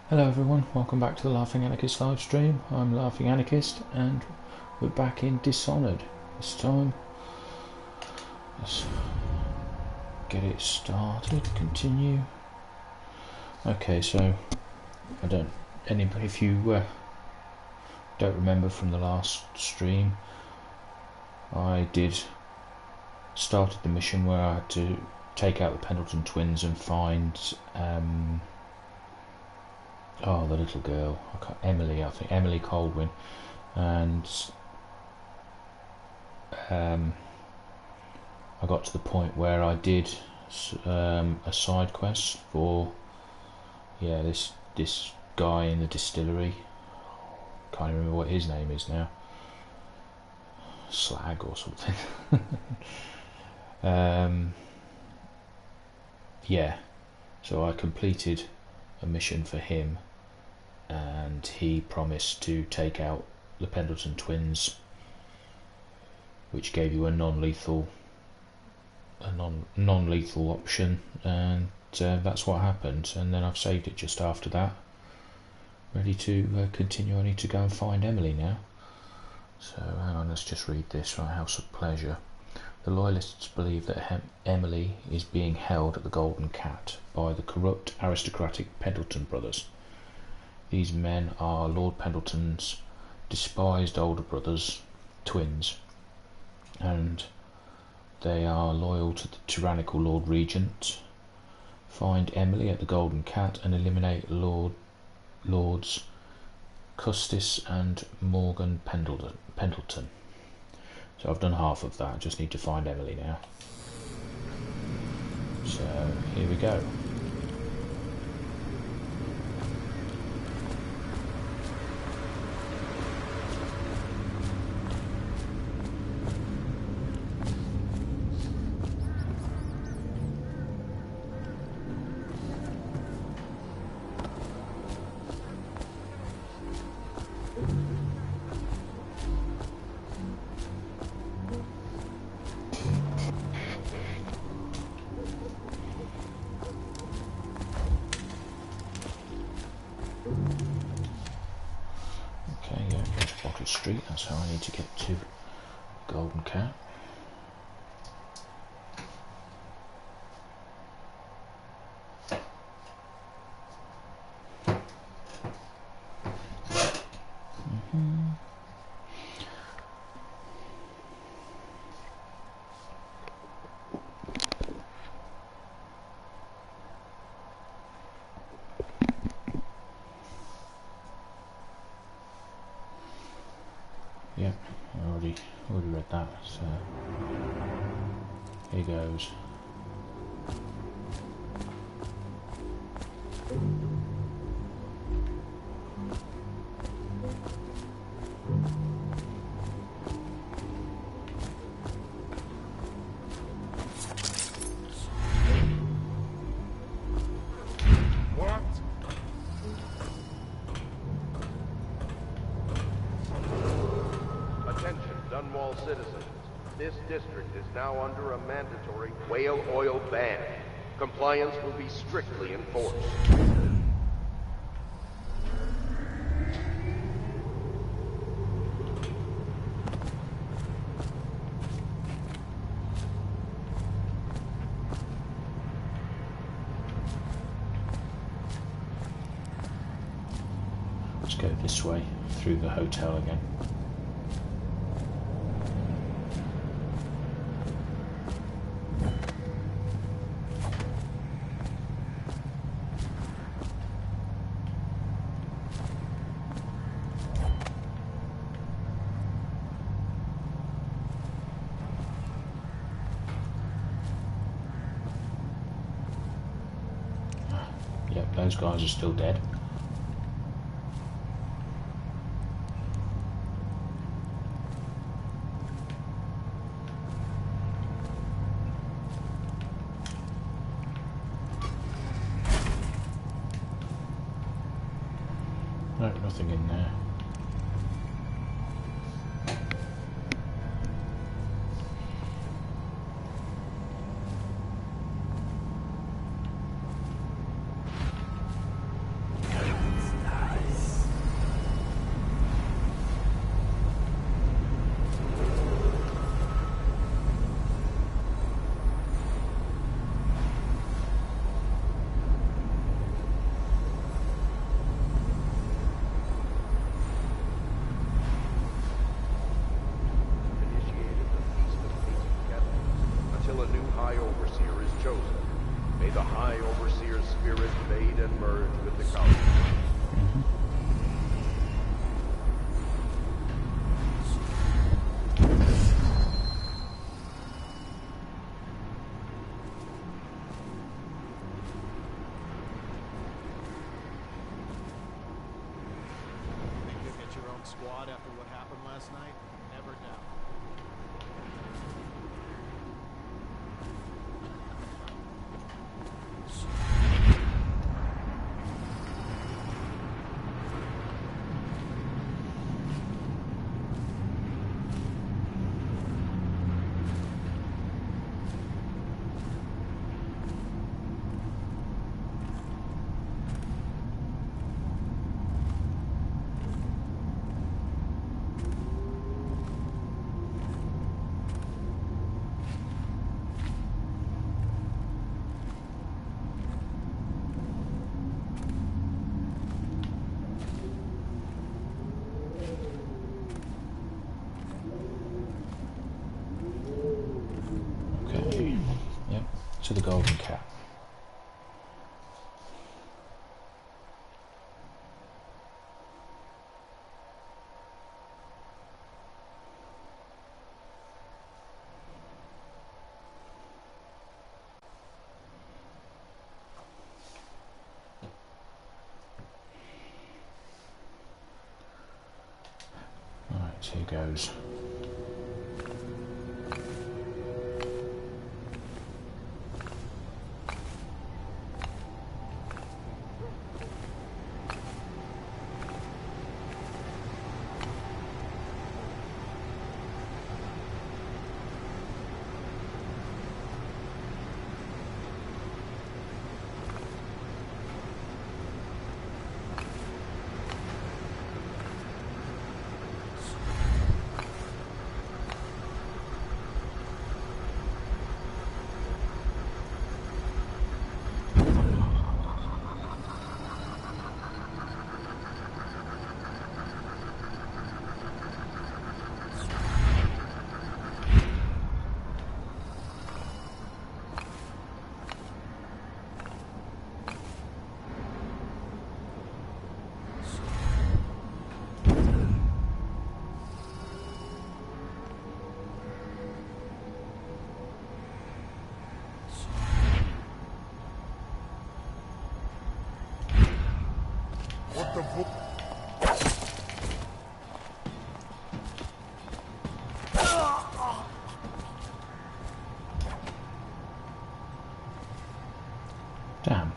Hello everyone, welcome back to the Laughing Anarchist live stream. I'm Laughing Anarchist and we're back in Dishonored. This time, let's get it started, continue. Okay, so if you don't remember from the last stream, I started the mission where I had to take out the Pendleton twins and find the little girl, Emily Coldwin, and I got to the point where I did a side quest for this guy in the distillery. Can't remember what his name is now. Slag or something. So I completed a mission for him, and he promised to take out the Pendleton twins, which gave you a non-lethal option, and that's what happened. And then I've saved it just after that, ready to continue. I need to go and find Emily now. So hang on, let's just read this. Right, House of Pleasure. The Loyalists believe that Emily is being held at the Golden Cat by the corrupt aristocratic Pendleton brothers. These men are Lord Pendleton's despised older brothers, twins, and they are loyal to the tyrannical Lord Regent. Find Emily at the Golden Cat and eliminate Lords Custis and Morgan Pendleton. So I've done half of that, I just need to find Emily now. So here we go. Street, that's how I need to get to Golden Cat. Yep, I already read that, so here goes. This district is now under a mandatory whale oil ban. Compliance will be strictly enforced. Let's go this way, through the hotel again. Yep, those guys are still dead. No, nothing in there. a new High Overseer is chosen. May the High Overseer's spirit fade and merge with the Council. Think you'll get your own squad after what happened last night? Never doubt. Okay. Yep. To the golden cat. Right, here goes. What the fuck? Damn.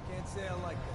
Can't say I like that.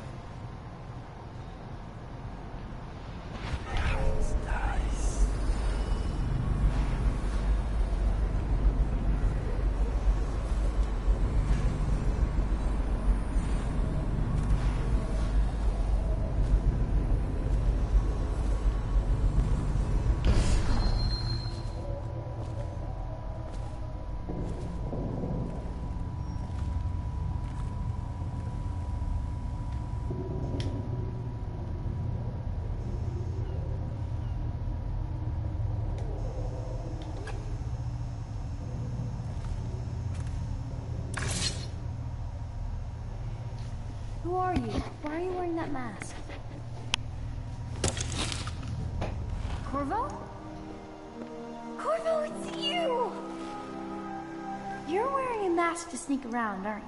Who are you? Why are you wearing that mask? Corvo? tasked to sneak around, aren't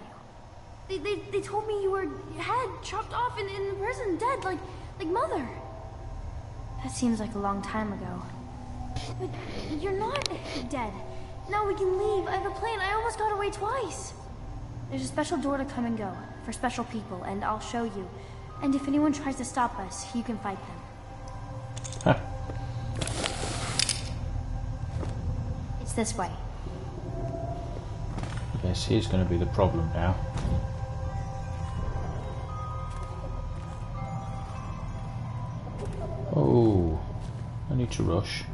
you? They told me you were your head chopped off in the prison, dead, like Mother. That seems like a long time ago. But you're not dead. Now we can leave. I have a plan. I almost got away twice. There's a special door to come and go, for special people, and I'll show you. And if anyone tries to stop us, you can fight them. Huh. It's this way. Yes, here's going to be the problem now. Oh, I need to rush.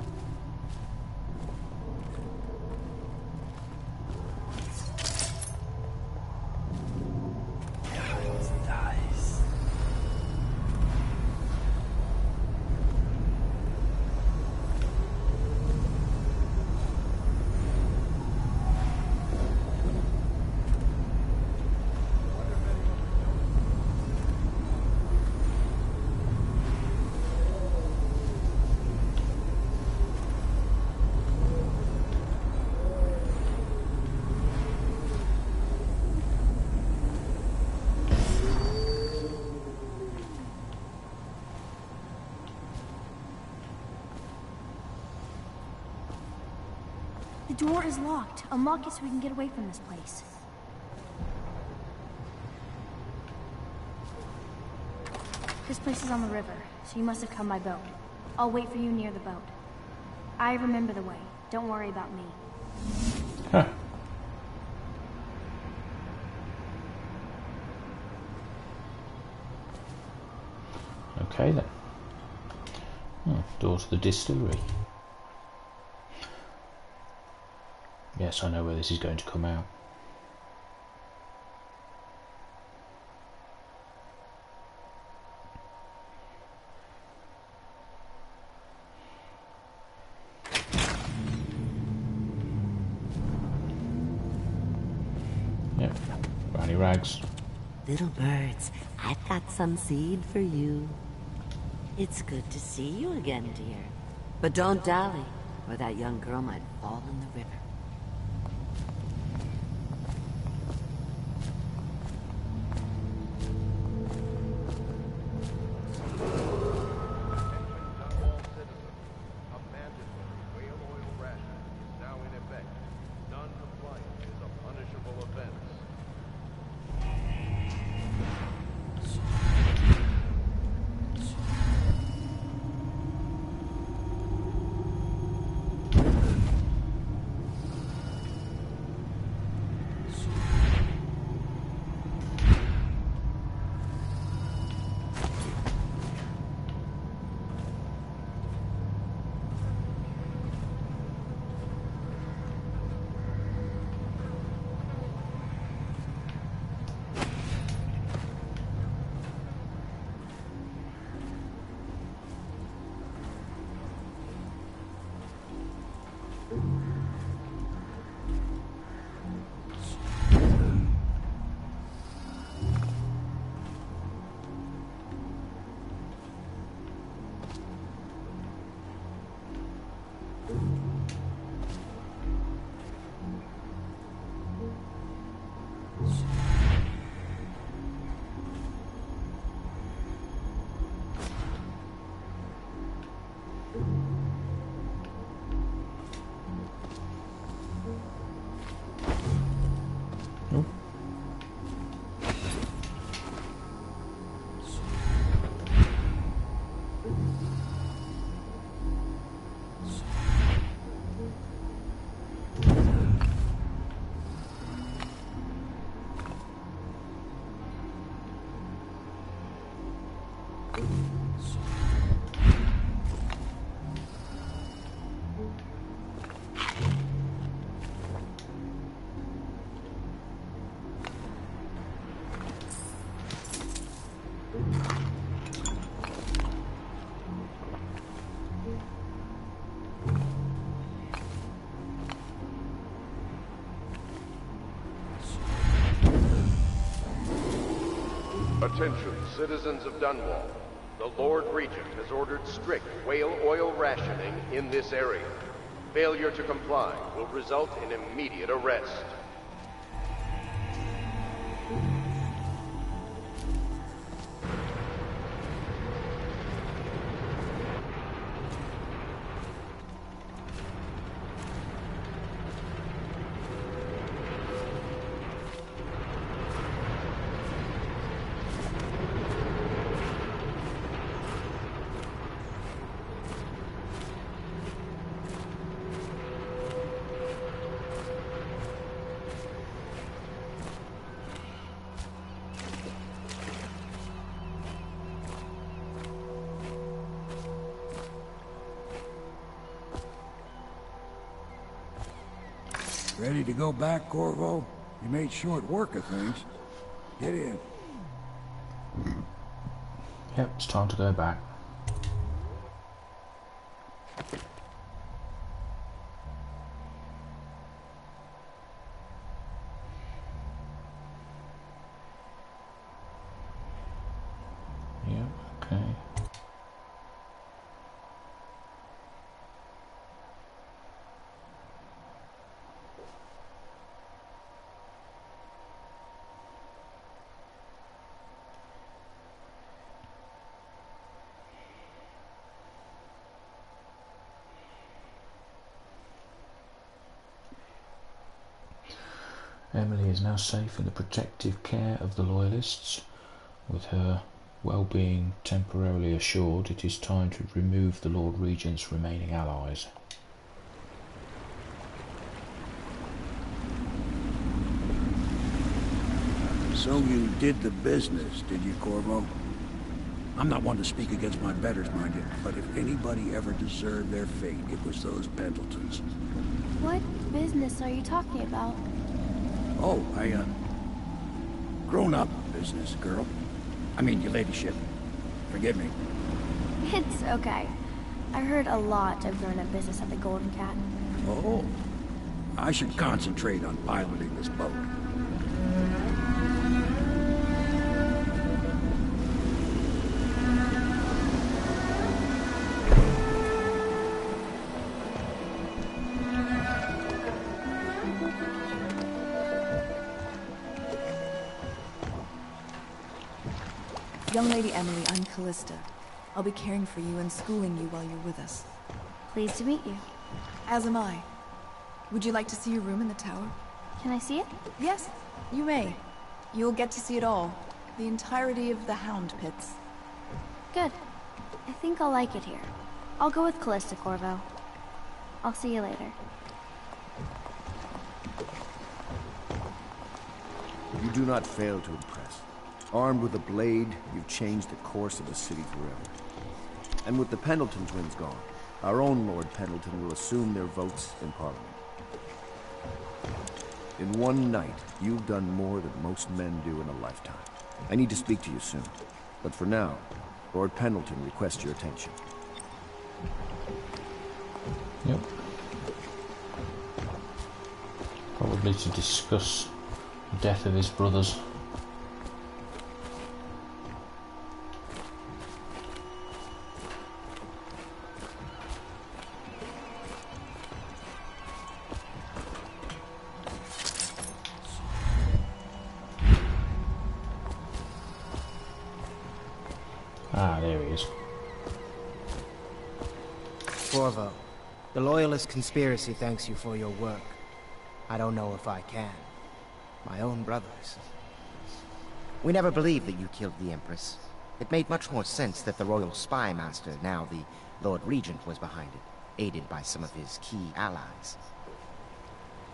The door is locked. Unlock it so we can get away from this place. This place is on the river, so you must have come by boat. I'll wait for you near the boat. I remember the way. Don't worry about me. Huh. Okay then. Oh, door to the distillery. Yes, I know where this is going to come out. Yep, brownie rags. Little birds, I've got some seed for you. It's good to see you again, dear. But don't dally, or that young girl might fall in the river. Attention, citizens of Dunwall. The Lord Regent has ordered strict whale oil rationing in this area. Failure to comply will result in immediate arrest. Ready to go back, Corvo? You made short work of things. Get in. Yep, it's time to go back. Yep, okay. Emily is now safe in the protective care of the Loyalists. With her well-being temporarily assured, it is time to remove the Lord Regent's remaining allies. So you did the business, did you, Corvo? I'm not one to speak against my betters, mind you, but if anybody ever deserved their fate, it was those Pendletons. What business are you talking about? Oh, grown-up business, girl. I mean, your ladyship. Forgive me. It's okay. I heard a lot of grown-up business at the Golden Cat. Oh, I should concentrate on piloting this boat. Young Lady Emily, I'm Callista. I'll be caring for you and schooling you while you're with us. Pleased to meet you. As am I. Would you like to see your room in the tower? Can I see it? Yes, you may. You'll get to see it all. The entirety of the Hound Pits. Good. I think I'll like it here. I'll go with Callista, Corvo. I'll see you later. You do not fail to impress. Armed with a blade, you've changed the course of the city forever. And with the Pendleton twins gone, our own Lord Pendleton will assume their votes in Parliament. In one night, you've done more than most men do in a lifetime. I need to speak to you soon. But for now, Lord Pendleton requests your attention. Yep. Probably to discuss the death of his brothers. Ah, there he is. Corvo, the Loyalist conspiracy thanks you for your work. I don't know if I can. My own brothers. We never believed that you killed the Empress. It made much more sense that the Royal Spy Master, now the Lord Regent, was behind it, aided by some of his key allies.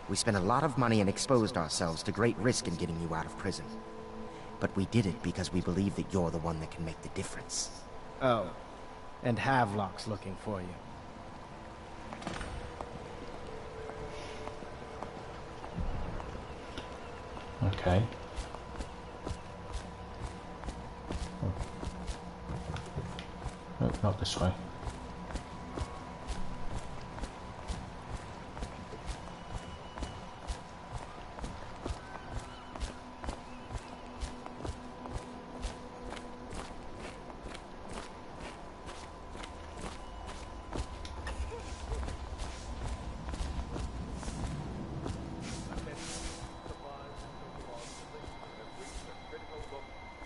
We spent a lot of money and exposed ourselves to great risk in getting you out of prison. But we did it because we believe that you're the one that can make the difference. Oh, and Havelock's looking for you. Okay. Oh. No, not this way.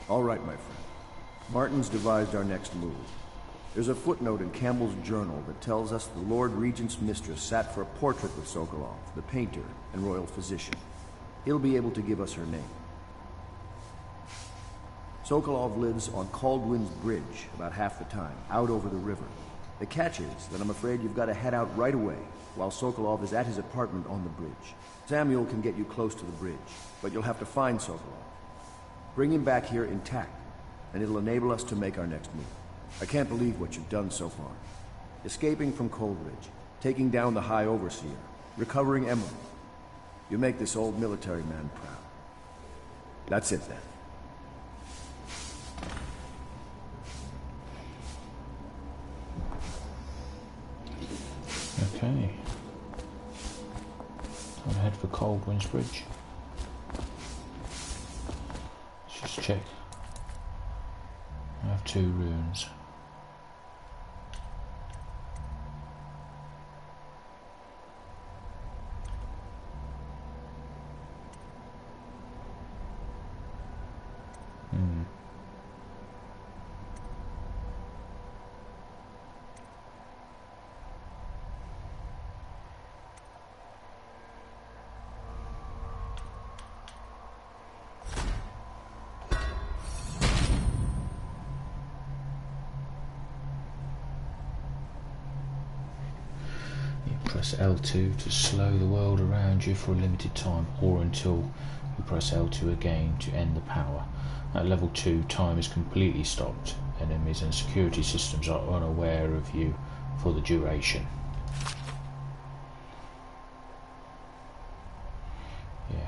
All right, my friend. Martin's devised our next move. There's a footnote in Campbell's journal that tells us the Lord Regent's mistress sat for a portrait with Sokolov, the painter and royal physician. He'll be able to give us her name. Sokolov lives on Caldwin's Bridge about half the time, out over the river. The catch is that I'm afraid you've got to head out right away, while Sokolov is at his apartment on the bridge. Samuel can get you close to the bridge, but you'll have to find Sokolov. Bring him back here intact, and it'll enable us to make our next move. I can't believe what you've done so far. Escaping from Coldridge, taking down the High Overseer, recovering Emily. You make this old military man proud. That's it then. Okay. Time to head for Cold Winds Bridge. Let's just check. I have 2 runes. Press L2 to slow the world around you for a limited time, or until you press L2 again to end the power. At level 2, time is completely stopped. Enemies and security systems are unaware of you for the duration. Yeah.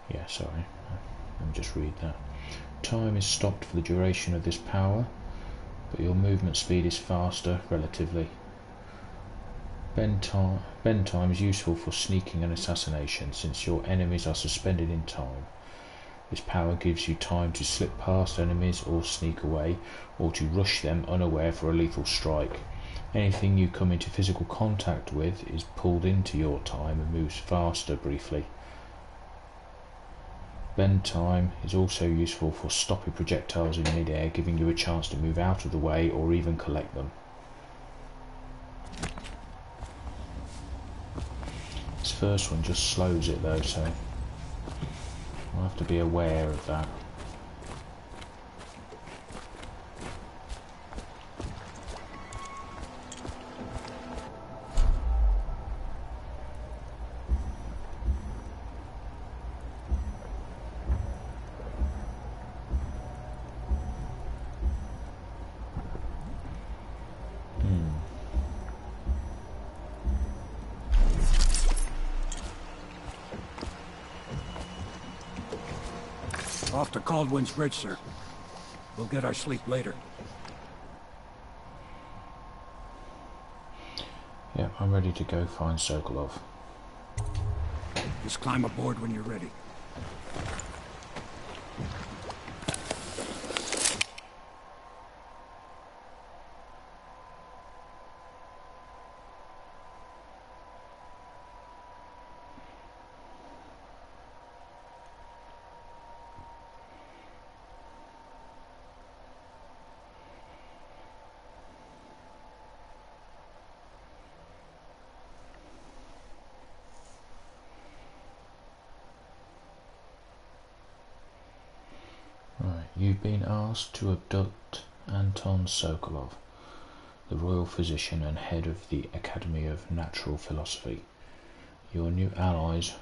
Yeah, sorry, let me just read that. Time is stopped for the duration of this power, but your movement speed is faster, relatively. Bend time is useful for sneaking and assassination, since your enemies are suspended in time. This power gives you time to slip past enemies or sneak away, or to rush them unaware for a lethal strike. Anything you come into physical contact with is pulled into your time and moves faster briefly. Bend time is also useful for stopping projectiles in mid-air, giving you a chance to move out of the way or even collect them. This first one just slows it though, so I'll have to be aware of that. Off to Caldwin's Bridge, sir. We'll get our sleep later. Yep, I'm ready to go find Sokolov. Just climb aboard when you're ready. You've been asked to abduct Anton Sokolov, the royal physician and head of the Academy of Natural Philosophy. Your new allies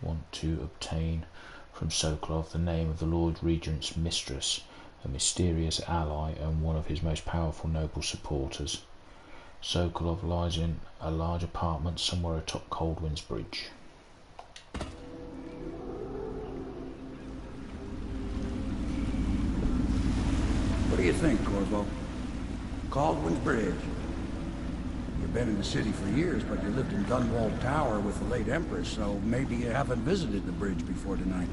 want to obtain from Sokolov the name of the Lord Regent's mistress, a mysterious ally and one of his most powerful noble supporters. Sokolov lies in a large apartment somewhere atop Coldwinds Bridge. What do you think, Corvo? Caldwin's Bridge. You've been in the city for years, but you lived in Gunwall Tower with the late Empress, so maybe you haven't visited the bridge before tonight.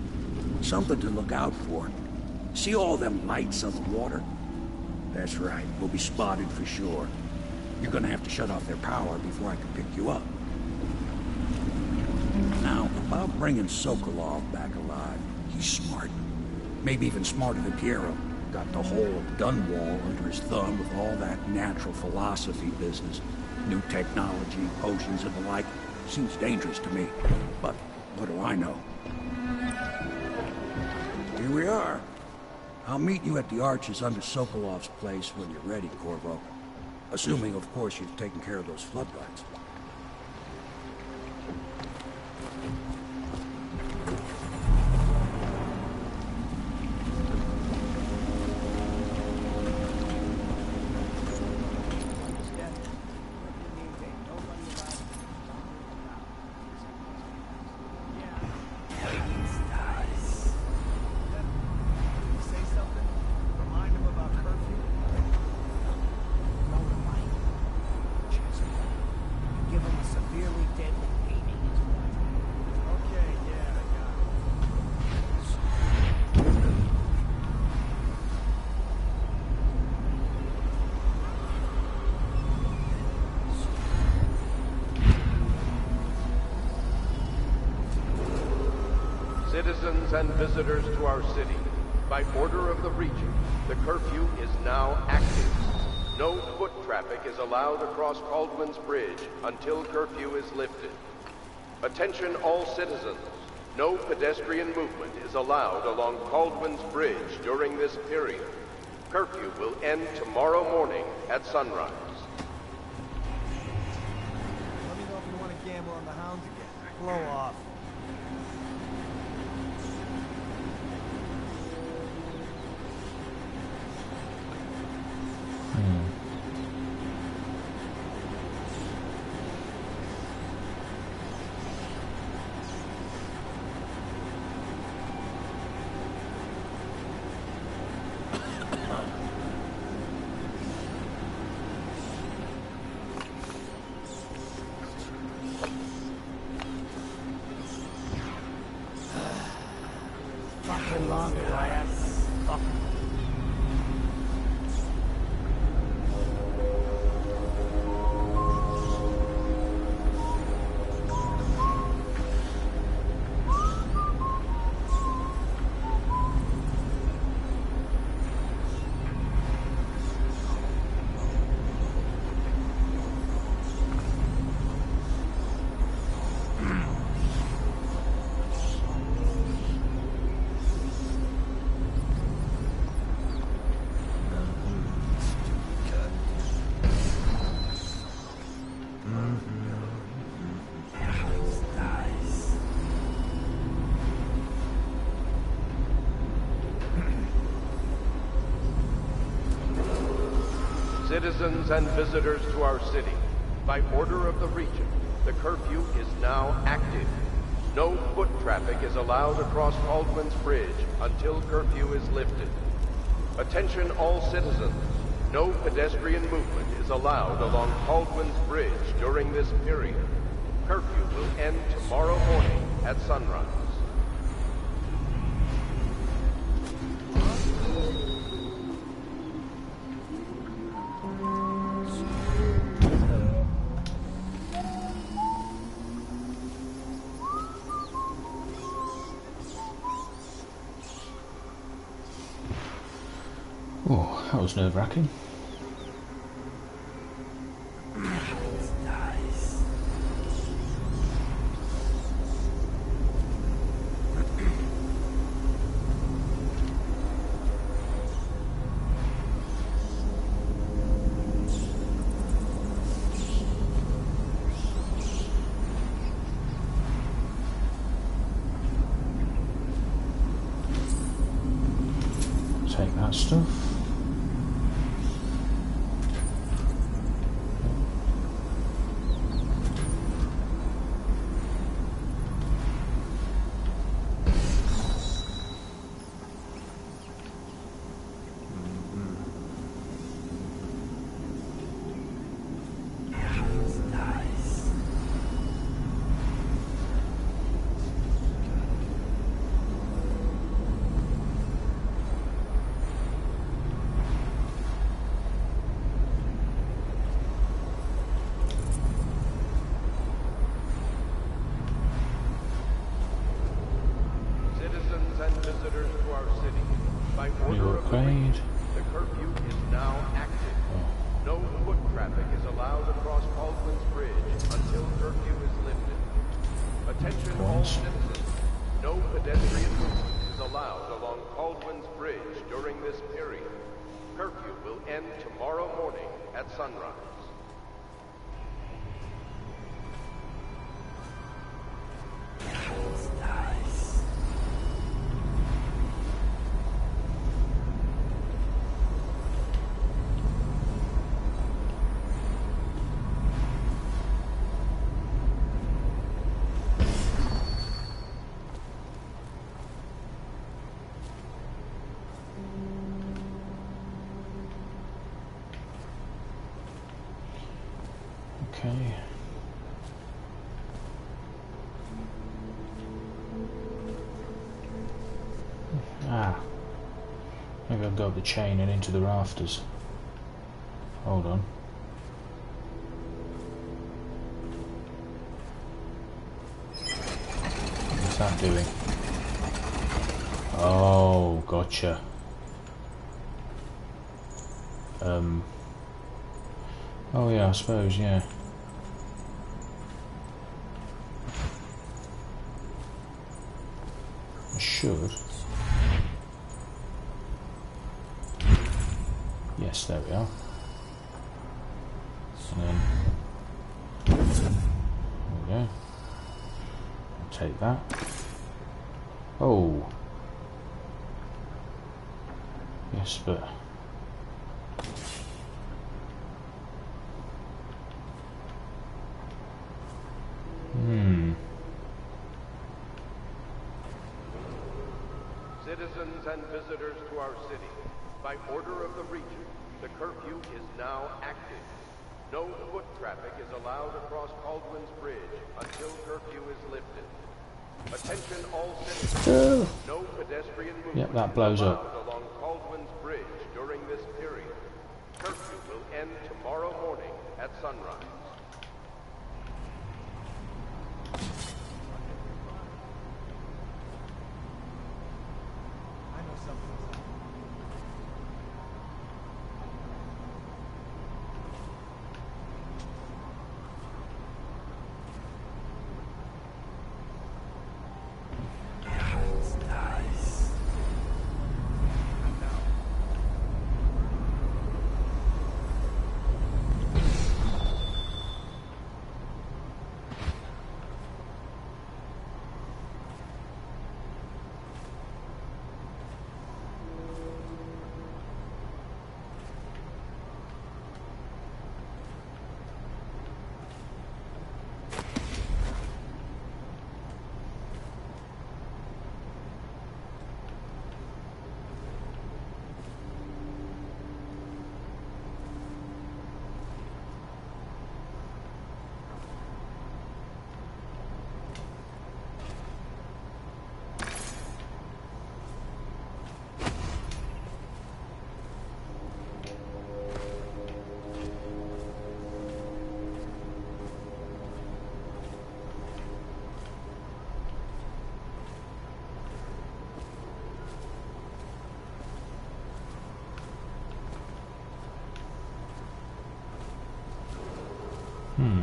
Something to look out for. See all them lights on the water? That's right, we'll be spotted for sure. You're gonna have to shut off their power before I can pick you up. Now, about bringing Sokolov back alive, he's smart. Maybe even smarter than Piero. Got the whole of Gunwall under his thumb with all that natural philosophy business. New technology, potions and the like. Seems dangerous to me. But what do I know? Here we are. I'll meet you at the arches under Sokolov's place when you're ready, Corvo. Assuming, of course, you've taken care of those floodlights. Citizens and visitors to our city, by order of the Regent, the curfew is now active. No foot traffic is allowed across Caldwell's Bridge until curfew is lifted. Attention all citizens. No pedestrian movement is allowed along Caldwell's Bridge during this period. Curfew will end tomorrow morning at sunrise. Let me know if you want to gamble on the hounds again. Blow off. Citizens and visitors to our city, by order of the Regent, the curfew is now active. No foot traffic is allowed across Caldwell's Bridge until curfew is lifted. Attention all citizens. No pedestrian movement is allowed along Caldwell's Bridge during this period. Curfew will end tomorrow morning at sunrise. Oh, that was nerve-wracking. Take that stuff. Visitors to our city, by order of the Regent, the curfew is now active. No foot traffic is allowed across Caldwell's Bridge until curfew is lifted. Attention all citizens. No pedestrian movement is allowed along Caldwell's Bridge during this period. Curfew will end tomorrow morning at sunrise. Okay. Ah. Maybe I'll go up the chain and into the rafters. Hold on. What's that doing? Oh, gotcha. Oh yeah, I suppose, yeah. I should. Yes, there we are. And then there we go. I'll take that. Oh. Yes, but Citizens and visitors to our city, by order of the Regent, the curfew is now active. No foot traffic is allowed across Caldwin's Bridge until curfew is lifted. Attention all citizens. No pedestrian movement that blows is up. allowed along Caldwin's Bridge during this period. Curfew will end tomorrow morning at sunrise. I know something's up.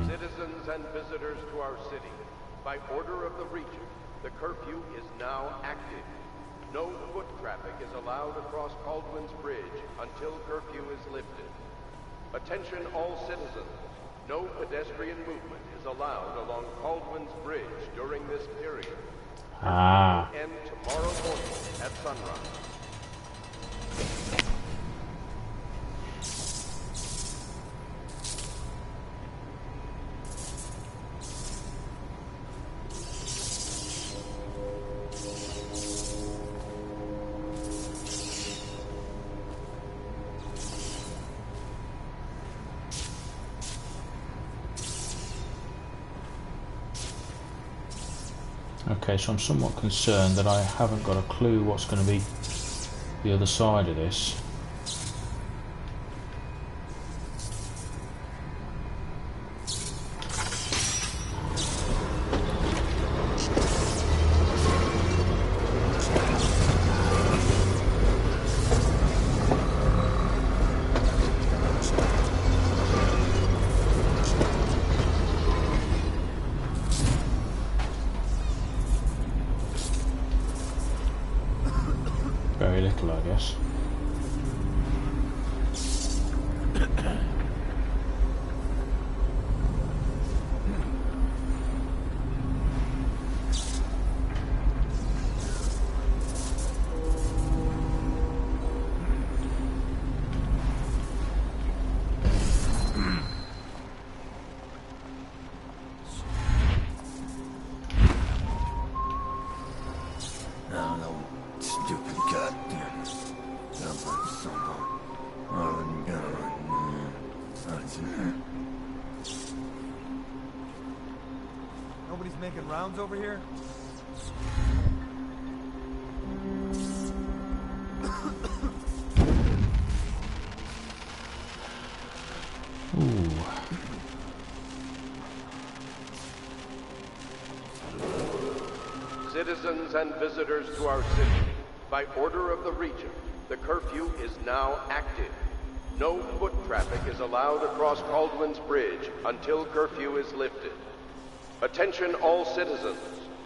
Citizens and visitors to our city, by order of the Regent, the curfew is now active. No foot traffic is allowed across Caldwin's Bridge until curfew is lifted. Attention all citizens. No pedestrian movement is allowed along Caldwin's Bridge during this period. Ah. Curfew will end tomorrow morning at sunrise. Okay, so I'm somewhat concerned that I haven't got a clue what's going to be the other side of this. Very little, I guess. Nobody's making rounds over here? Ooh. Citizens and visitors to our city, By order of the Regent, the curfew is now active. No foot traffic is allowed across Caldwin's Bridge until curfew is lifted. Attention all citizens.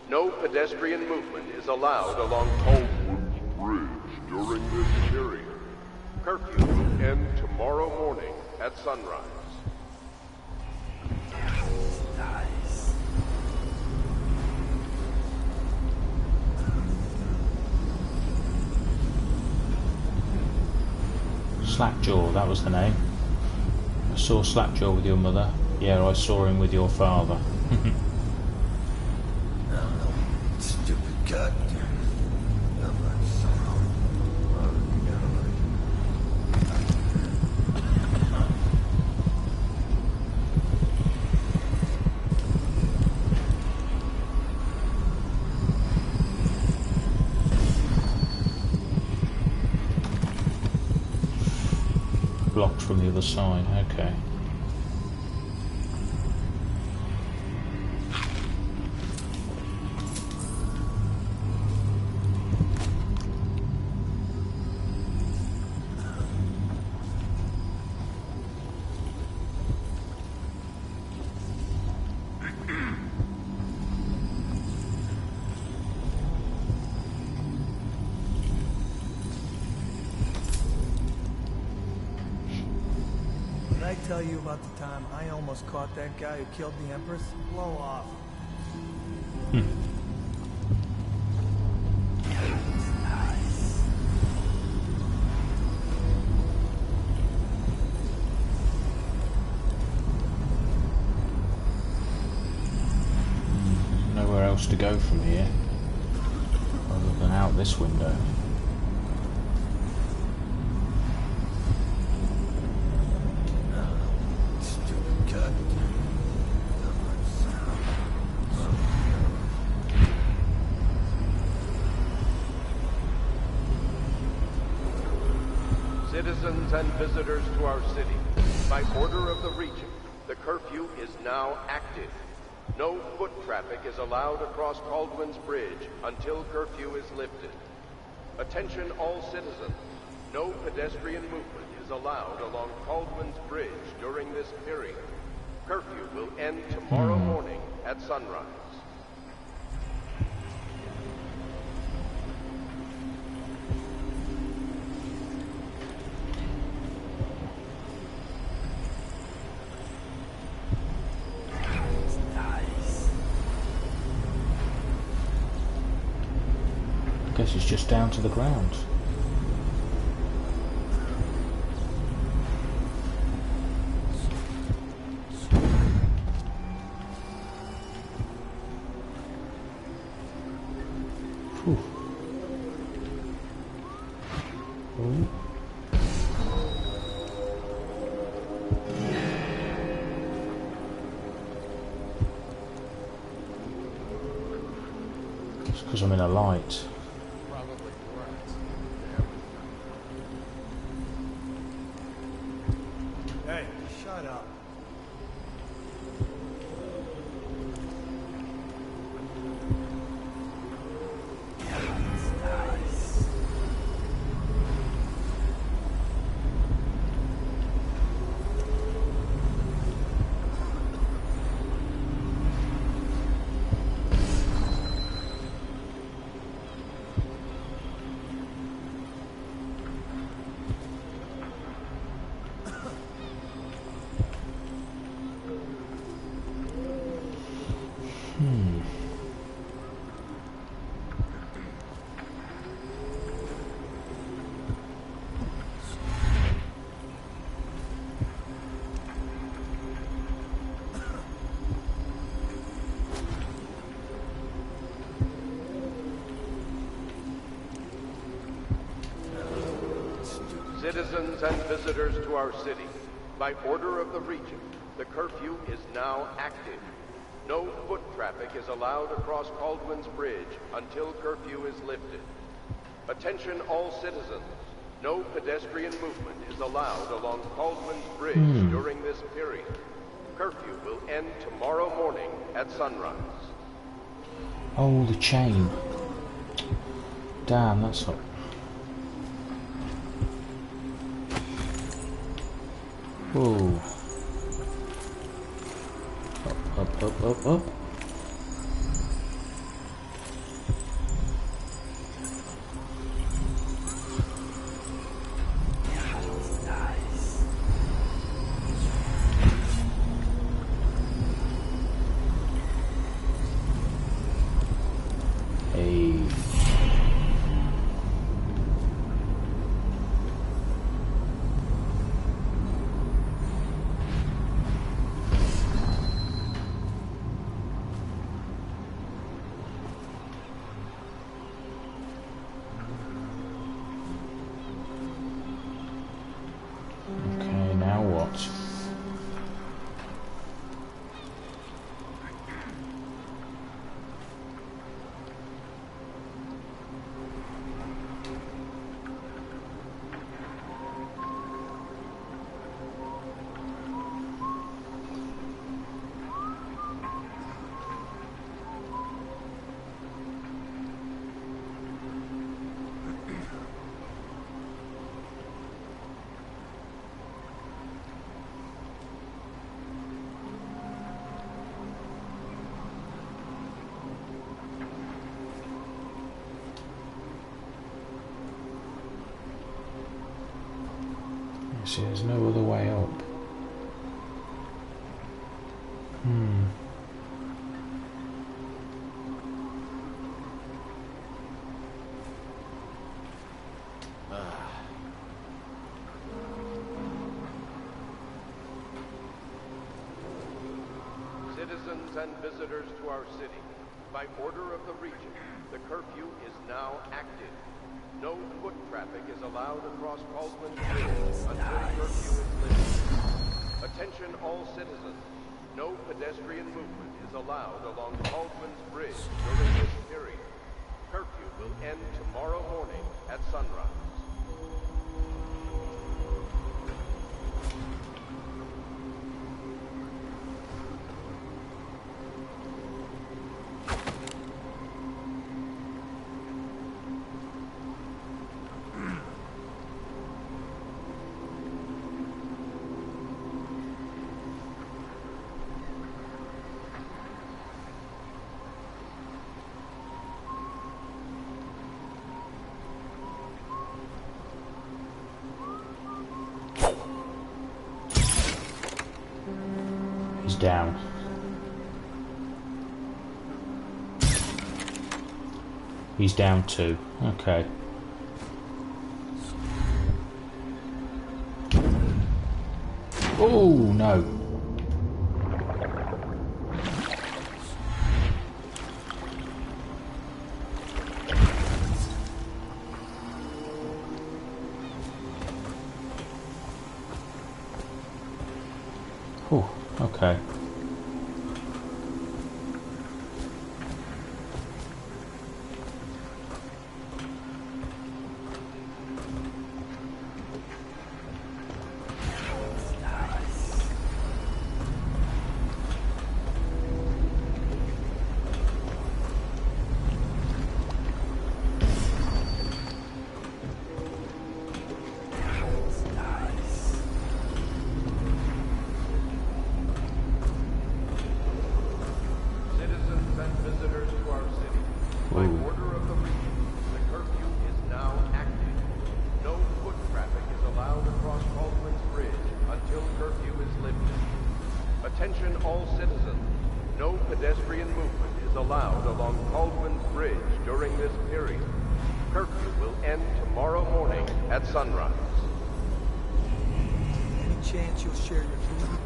No pedestrian movement is allowed along Caldwin's Bridge during this period. Curfew will end tomorrow morning at sunrise. Nice. Slackjaw, that was the name. I saw Slackjaw with your mother. Yeah, I saw him with your father. Stupid goddamn. Blocked from the other side, okay. Did I tell you about the time I almost caught that guy who killed the Empress? Blow off. Nice. Nowhere else to go from here, other than out this window. Citizens and visitors to our city, by order of the Regent, the curfew is now active. No foot traffic is allowed across Caldwin's Bridge until curfew is lifted. Attention all citizens. No pedestrian movement is allowed along Caldwin's Bridge during this period. Curfew will end tomorrow morning at sunrise. Guess it's just down to the ground. Whew. Oh. It's because I'm in a light. Hey, shut up. Citizens and visitors to our city, by order of the Regent, the curfew is now active. No foot traffic is allowed across Caldwin's Bridge until curfew is lifted. Attention all citizens. No pedestrian movement is allowed along Caldwin's Bridge during this period. Curfew will end tomorrow morning at sunrise. Oh, the chain. Damn, that's not... Whoa. Up, up, up, up. Hey. Okay, now what? See, there's no other way up. Citizens and visitors to our city, by order of the Regent, the curfew is now active. No foot traffic is allowed across Baldwin's Bridge until curfew is lifted. Attention all citizens. No pedestrian movement is allowed along Baldwin's Bridge during this period. Curfew will end tomorrow morning at sunrise. He's down. He's down too. Okay. Oh no. Oh, okay. Attention all citizens. No pedestrian movement is allowed along Baldwin's Bridge during this period. Curfew will end tomorrow morning at sunrise. Any chance you'll share your food?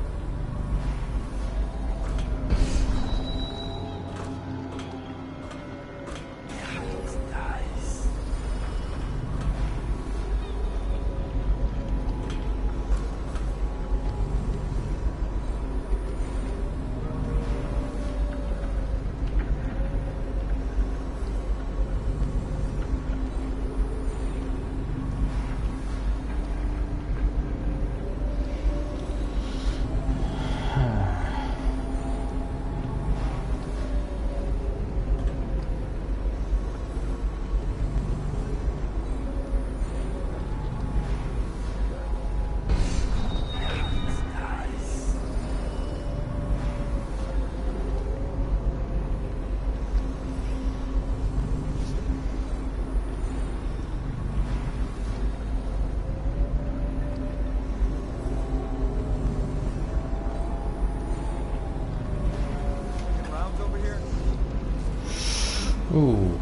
Ooh.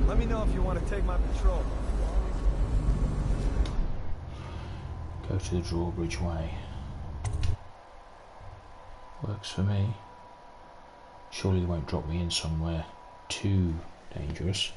Let me know if you want to take my patrol. Go to the drawbridge way. Works for me. Surely they won't drop me in somewhere too dangerous.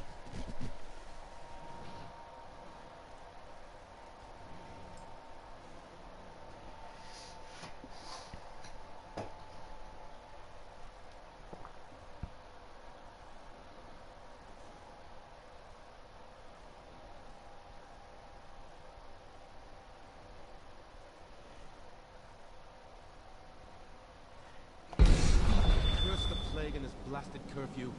And his blasted curfew.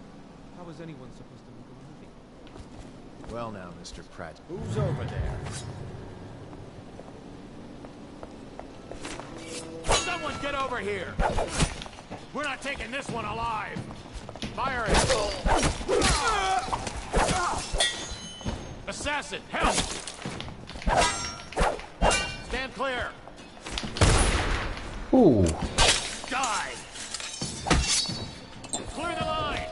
How is anyone supposed to make a living? Well now, Mr. Pratt, who's over there? Someone get over here! We're not taking this one alive! Fire it! Assassin, help! Stand clear! Ooh. Die! Clear the line!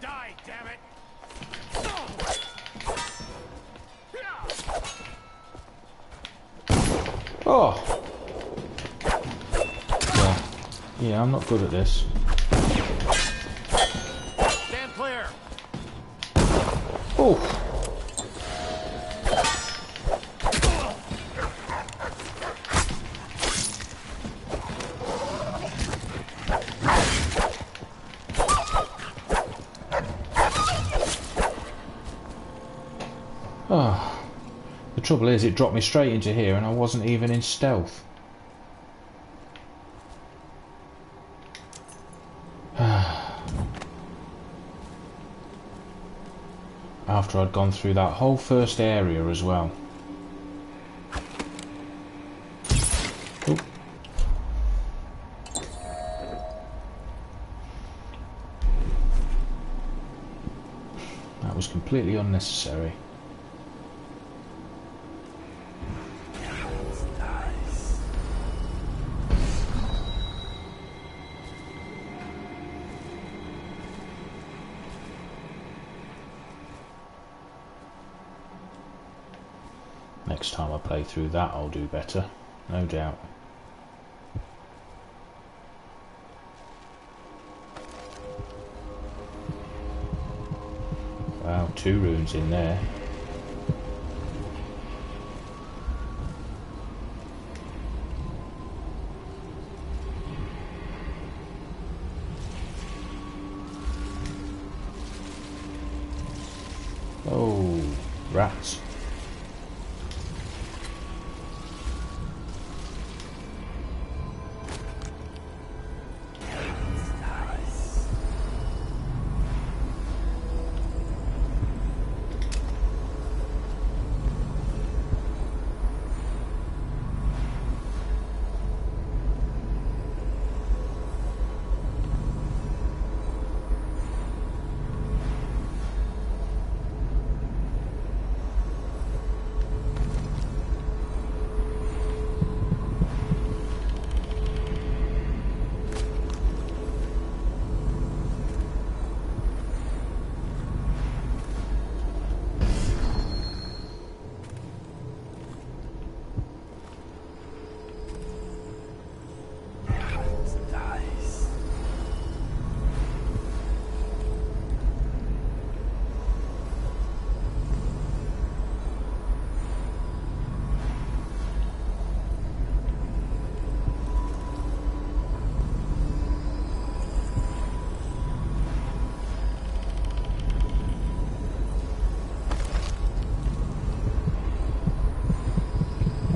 Die, damn it! Oh! Yeah, I'm not good at this. Stand clear! Oh! Oh, the trouble is it dropped me straight into here and I wasn't even in stealth. After I'd gone through that whole first area as well. Ooh. That was completely unnecessary. Next time I play through that I'll do better, no doubt. Wow, 2 runes in there. Oh, rats.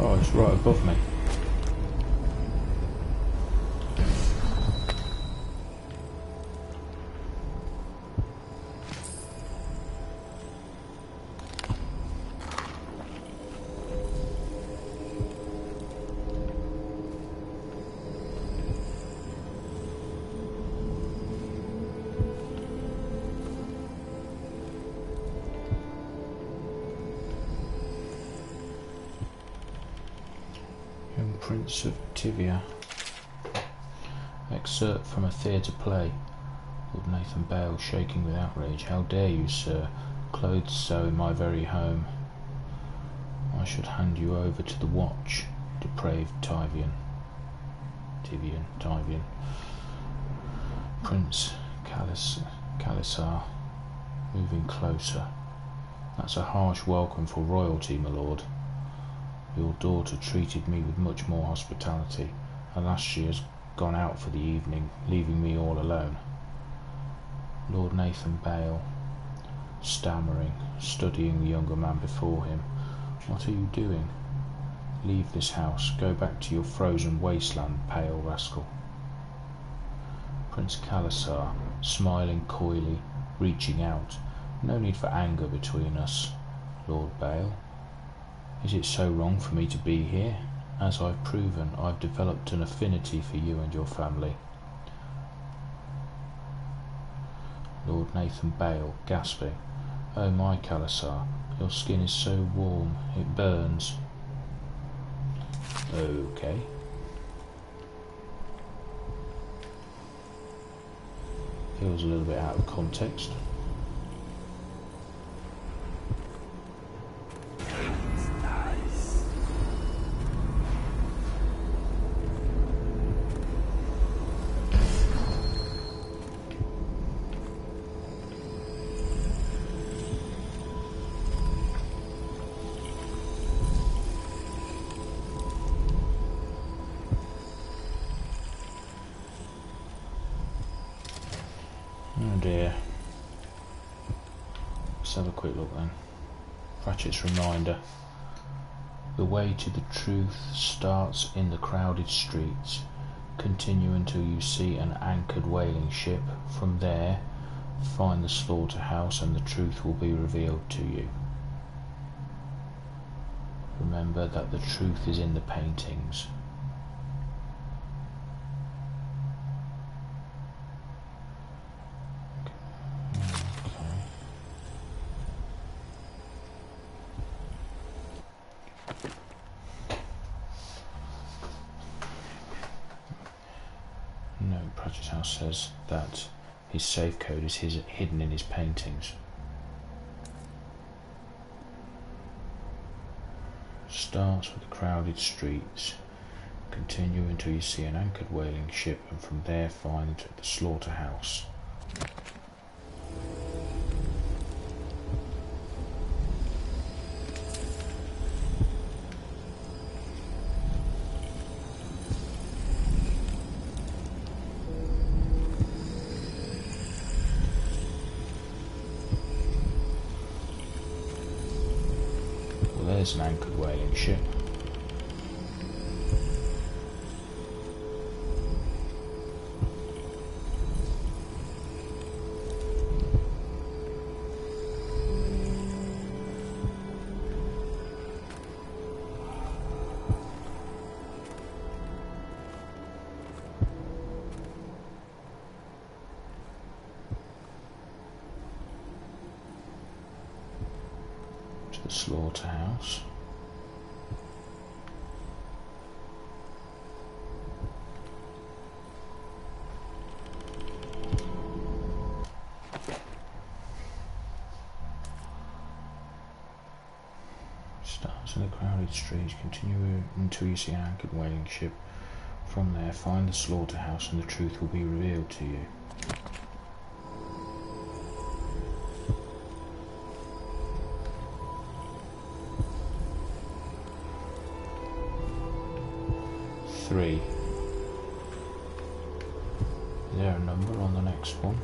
Oh, it's right above me. Prince of Tivia. Excerpt from a theatre play. Lord Nathan Bale, shaking with outrage. How dare you, sir, clothed so in my very home? I should hand you over to the watch, depraved Tivian. Prince Kalisar, moving closer. That's a harsh welcome for royalty, my lord. Your daughter treated me with much more hospitality. Alas, she has gone out for the evening, leaving me all alone. Lord Nathan Bale, stammering, studying the younger man before him. What are you doing? Leave this house. Go back to your frozen wasteland, pale rascal. Prince Kalisar, smiling coyly, reaching out. No need for anger between us, Lord Bale. Is it so wrong for me to be here? As I've proven, I've developed an affinity for you and your family. Lord Nathan Bale, gasping. Oh my, Kalisar, your skin is so warm, it burns. Okay. Feels a little bit out of context. Oh dear. Let's have a quick look then. Pratchett's reminder. The way to the truth starts in the crowded streets. Continue until you see an anchored whaling ship. From there, find the slaughterhouse and the truth will be revealed to you. Remember that the truth is in the paintings. No, Pratchett's house says that his safe code is hidden in his paintings. Starts with the crowded streets. Continue until you see an anchored whaling ship, and from there find the slaughterhouse. There's an anchored whaling ship. To the slaughterhouse. Starts in the crowded streets. Continue until you see an anchored whaling ship. From there, find the slaughterhouse and the truth will be revealed to you. Three. Is there a number on the next one?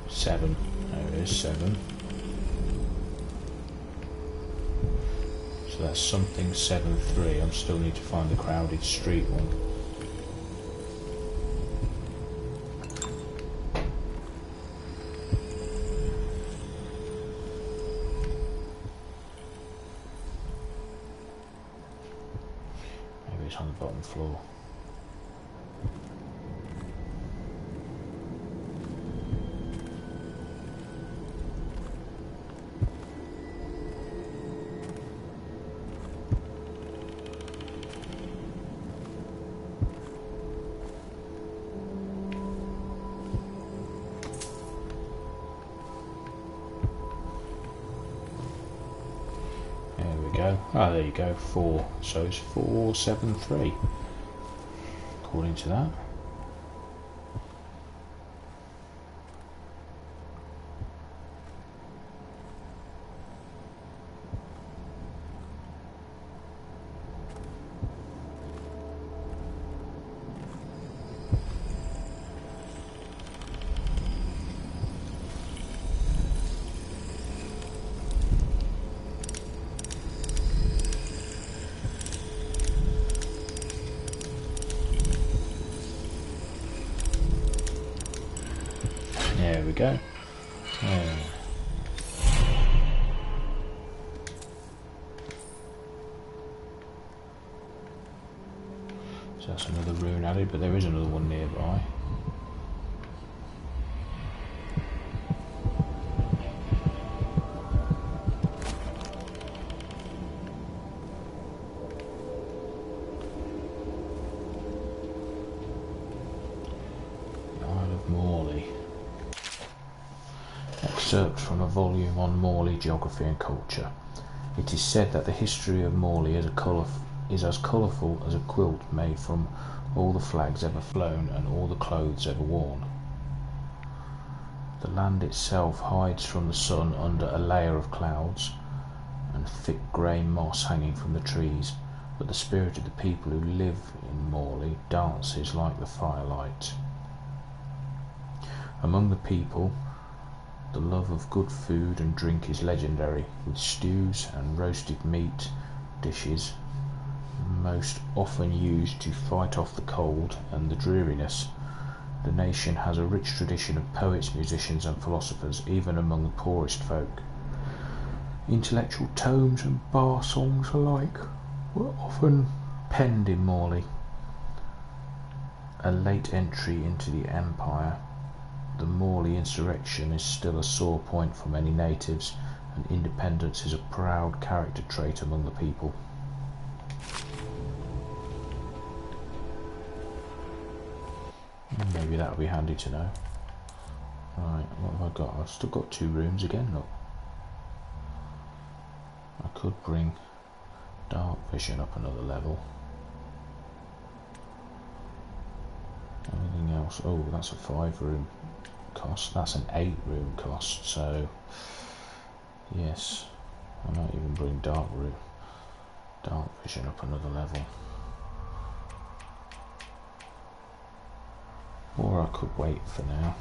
Seven. There is 7. So that's something 7-3. I still need to find the crowded street one. right on the bottom floor. Ah, there you go, 4. So it's 473, according to that. There we go. So that's another rune added, but there is another one nearby. Excerpt from a volume on Morley geography and culture. It is said that the history of Morley is as colourful as a quilt made from all the flags ever flown and all the clothes ever worn. The land itself hides from the sun under a layer of clouds and thick grey moss hanging from the trees, but the spirit of the people who live in Morley dances like the firelight. Among the people, the love of good food and drink is legendary, with stews and roasted meat dishes most often used to fight off the cold and the dreariness. The nation has a rich tradition of poets, musicians and philosophers, even among the poorest folk. Intellectual tomes and bar songs alike were often penned in Morley. A late entry into the empire, the Morley insurrection is still a sore point for many natives, and independence is a proud character trait among the people. Maybe that'll be handy to know. Right, what have I got? I've still got 2 rooms again, look. I could bring dark vision up another level. Anything else? Oh, that's a 5 room cost. That's an 8 room cost, so yes, I might even bring dark vision up another level. Or I could wait for now.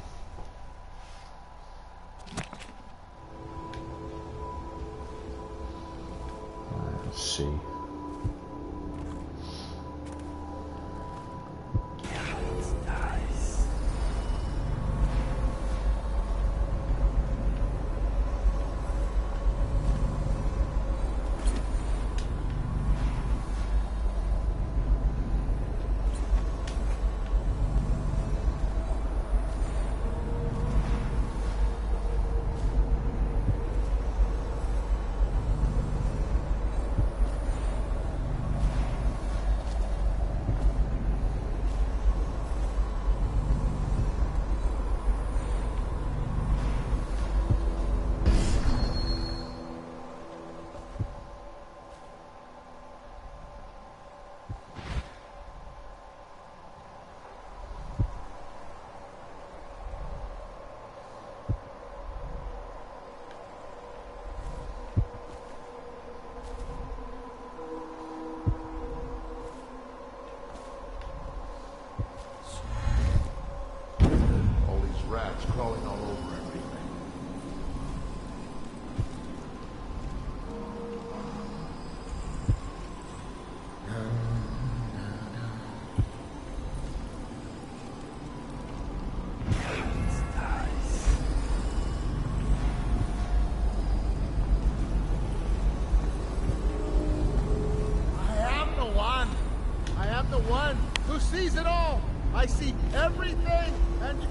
Right, let's see. one who sees it all. I see everything, and...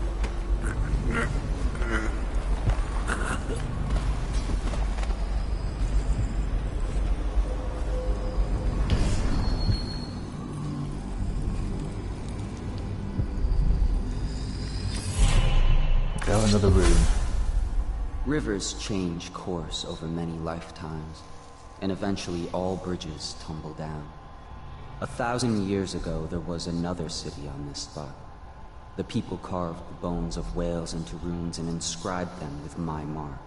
Go another room. Rivers change course over many lifetimes, and eventually all bridges tumble down. 1,000 years ago, there was another city on this spot. The people carved the bones of whales into runes and inscribed them with my mark.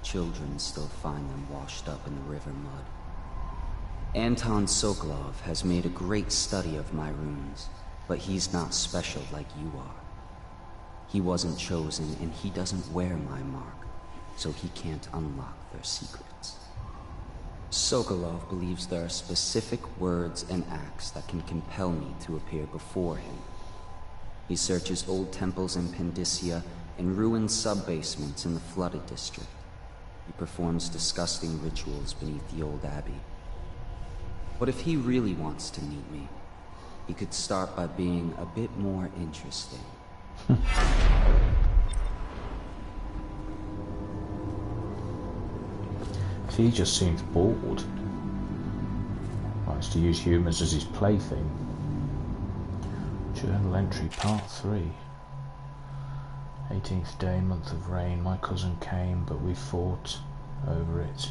Children still find them washed up in the river mud. Anton Sokolov has made a great study of my runes, but he's not special like you are. He wasn't chosen, and he doesn't wear my mark, so he can't unlock their secrets. Sokolov believes there are specific words and acts that can compel me to appear before him. He searches old temples in Pendicia and ruined sub-basements in the flooded district. He performs disgusting rituals beneath the old abbey. But if he really wants to meet me, he could start by being a bit more interesting. He just seems bored. Likes to use humans as his plaything. Journal entry part 3. 18th day, month of rain. My cousin came, but we fought over it.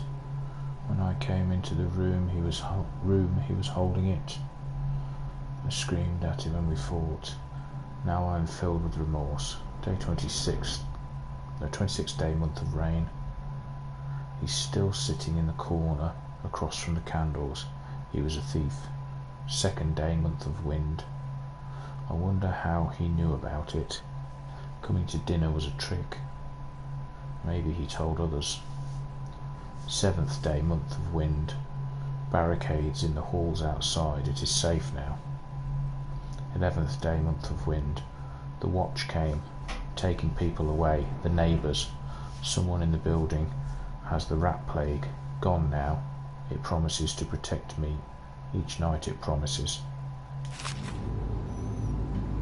When I came into the room, he was holding it. I screamed at him and we fought. Now I am filled with remorse. Day 26th day, month of rain. He's still sitting in the corner across from the candles. He was a thief. 2nd day, month of wind. I wonder how he knew about it. Coming to dinner was a trick. Maybe he told others. 7th day, month of wind. Barricades in the halls outside. It is safe now. 11th day, month of wind. The watch came, taking people away, the neighbours. Someone in the building has the rat plague. Gone now. It promises to protect me. Each night it promises.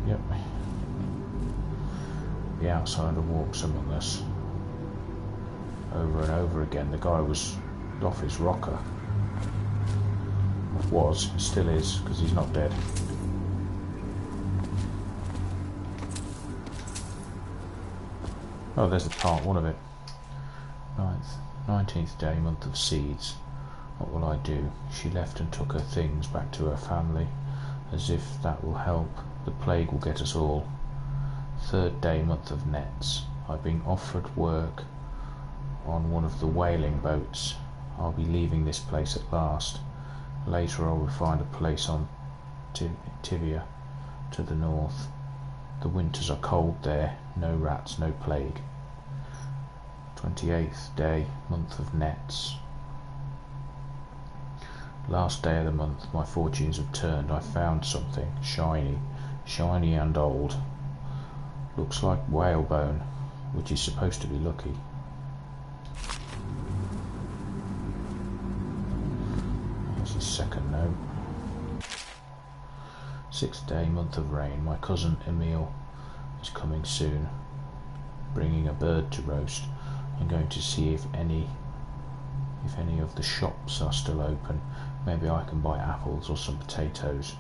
Yep. The outsider walks among us. Over and over again. The guy was off his rocker. Was, still is, because he's not dead. Oh, there's the part 1 of it. 19th day, month of seeds. What will I do? She left and took her things back to her family. As if that will help. The plague will get us all. 3rd day, month of nets. I've been offered work on one of the whaling boats. I'll be leaving this place at last. Later I will find a place on Tivia to the north. The winters are cold there. No rats, no plague. 28th day, month of nets. Last day of the month, my fortunes have turned. I found something shiny and old. Looks like whalebone, which is supposed to be lucky. That's his 2nd note. 6th day, month of rain. My cousin Emil is coming soon, bringing a bird to roast. I'm going to see if any of the shops are still open. Maybe I can buy apples or some potatoes.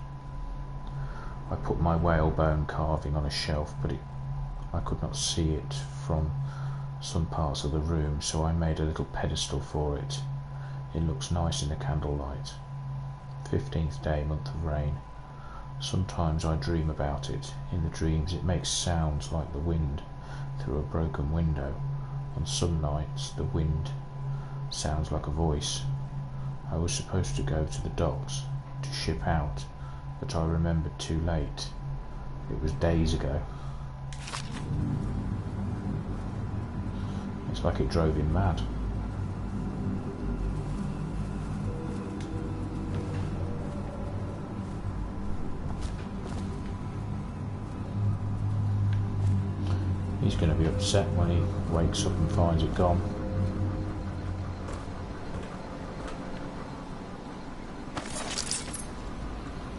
I put my whalebone carving on a shelf, but I could not see it from some parts of the room, so I made a little pedestal for it. It looks nice in the candlelight. 15th day, month of rain. Sometimes I dream about it. In the dreams it makes sounds like the wind through a broken window. On some nights the wind sounds like a voice. I was supposed to go to the docks to ship out, but I remembered too late. It was days ago. It's like it drove him mad. He's going to be upset when he wakes up and finds it gone.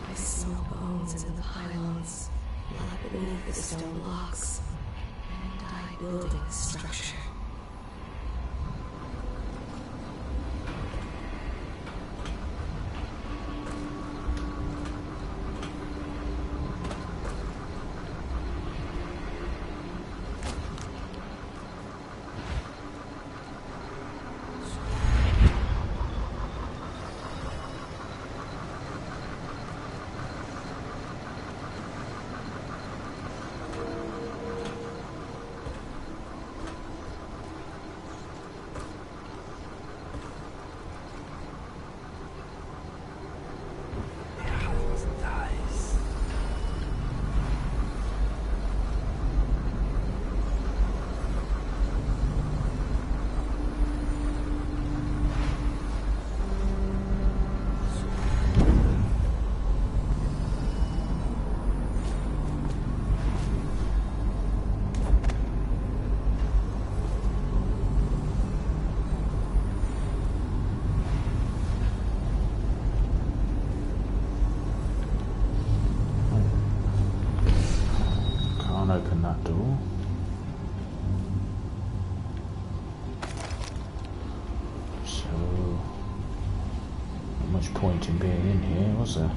I smell bones. stone blocks and die building the structure. Open that door. So, not much point in being in here, was there?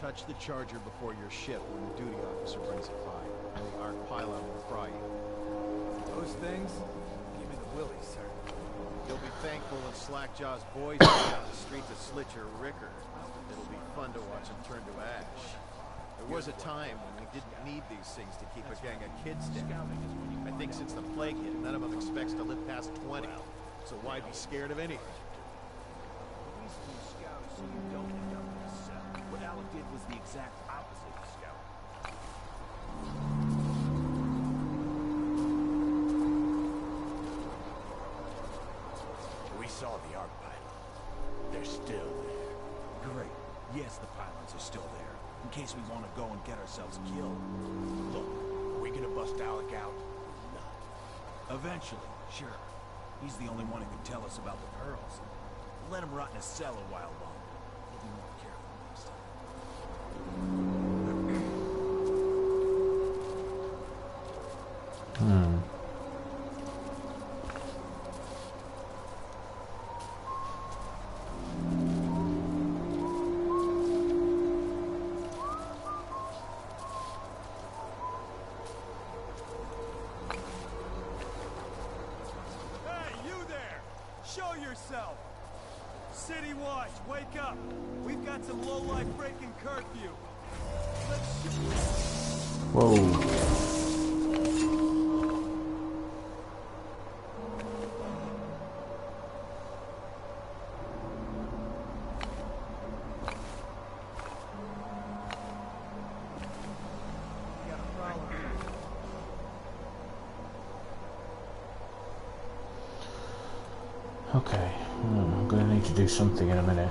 Touch the charger before your ship when the duty officer brings it by. And the Arc pylon will fry you. Those things? Give me the willies, sir. You'll be thankful when Slackjaw's boys go down the street to slit your ricker. It'll be fun to watch them turn to ash. There was a time when we didn't need these things to keep a gang of kids down. I think since the plague hit, none of them expects to live past 20. So why be scared of anything? What Alec did was the exact opposite of scout. We saw the arc pylon. They're still there. Great. Yes, the pylons are still there. In case we want to go and get ourselves killed. Look, are we gonna bust Alec out? No. Eventually, sure. He's the only one who can tell us about the pearls. Let him rot in a cell a while longer. We'll be more careful next time. yourself! City Watch, wake up! We've got some lowlife breaking curfew. Whoa. Okay, I'm going to need to do something in a minute.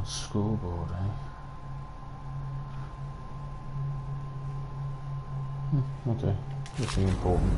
Scoreboard, eh? Okay, nothing important.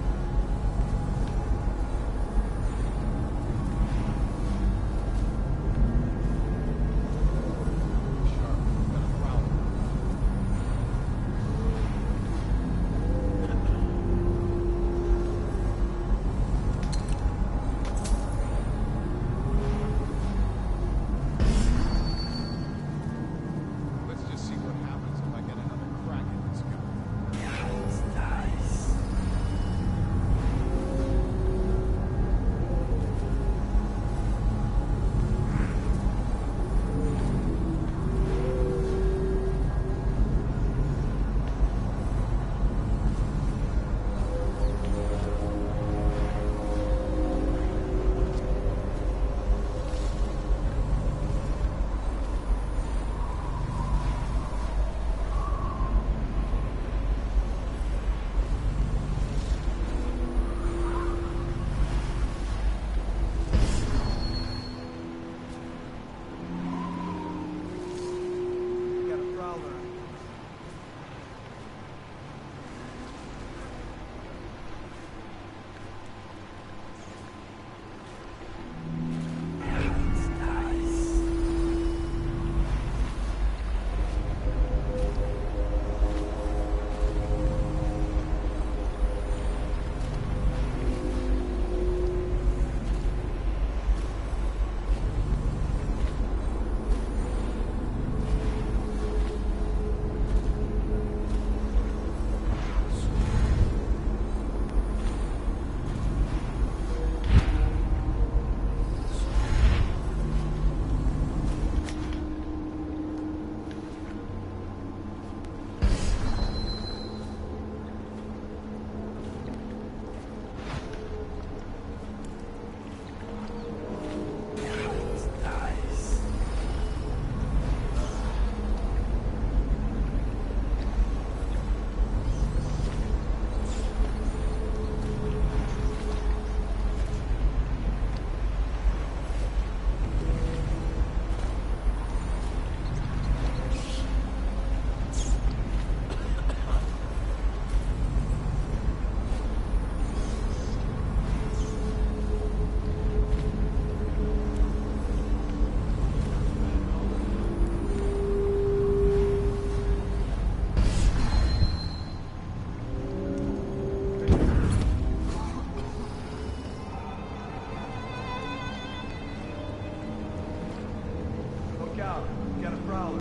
Look out. We got a prowler.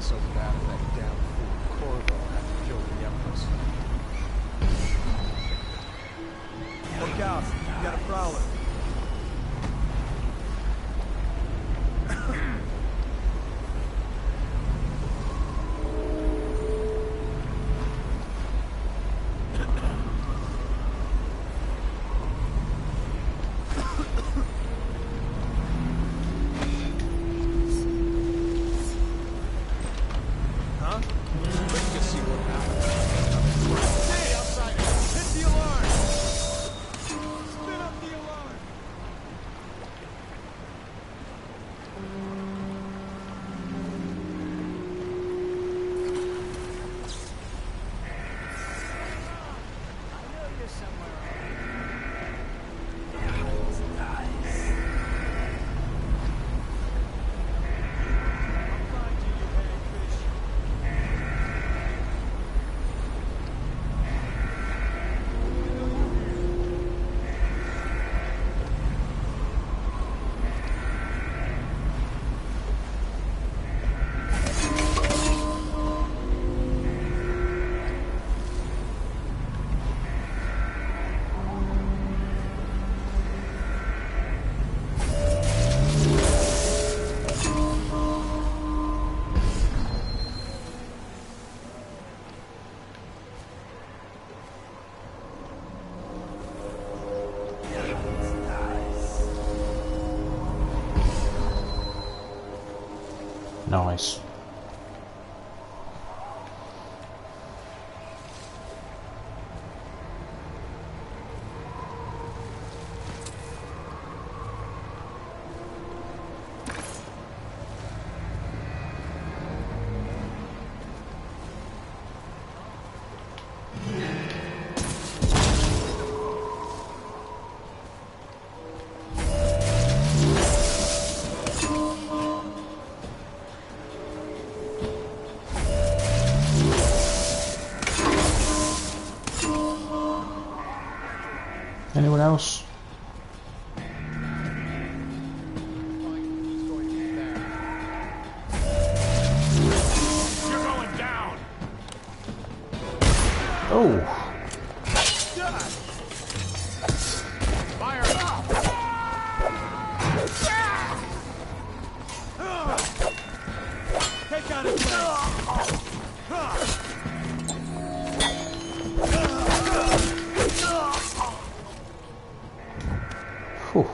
So bad that damn fool Corvo had to kill the Empress. Look out. We got a prowler. Nice. Anyone else? You're going down. Oh. Fire up. Take out his leg. Whew.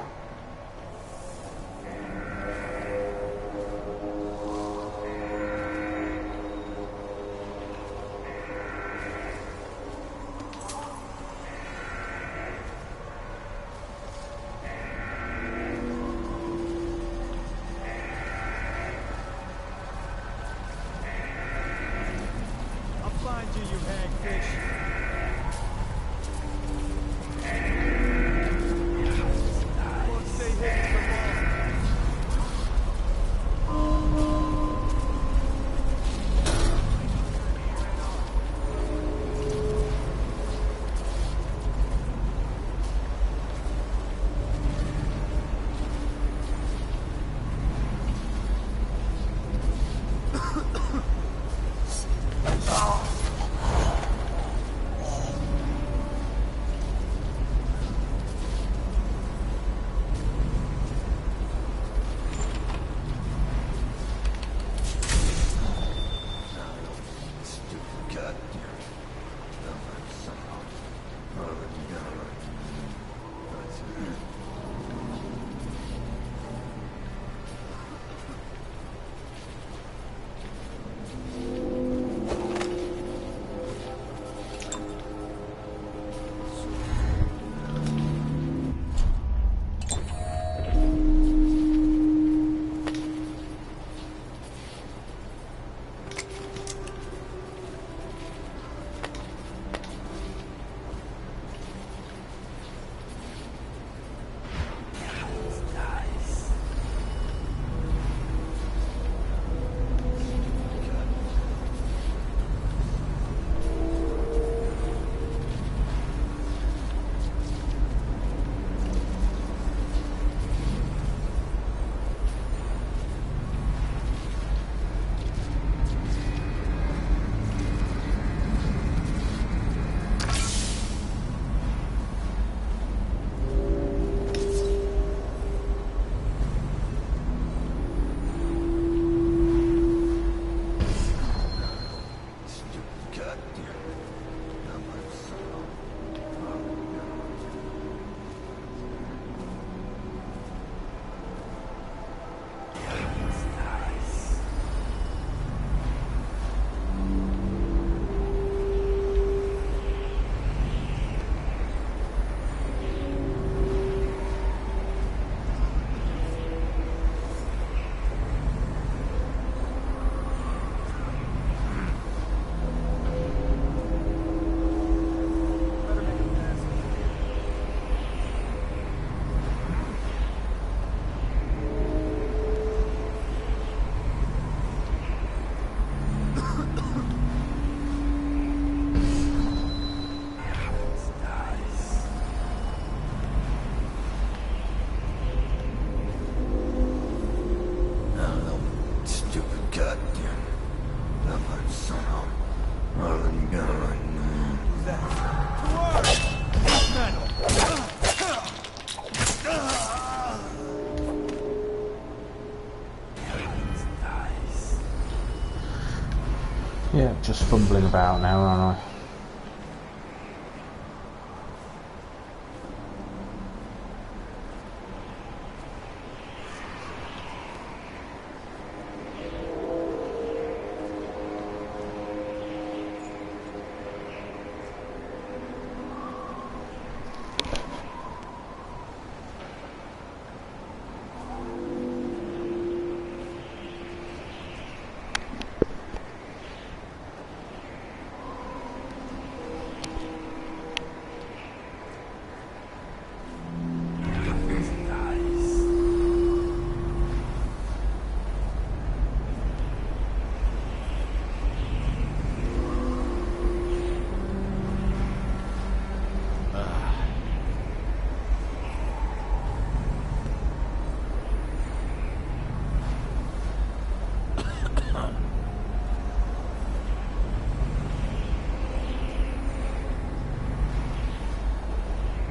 Yeah, just fumbling about now, aren't I?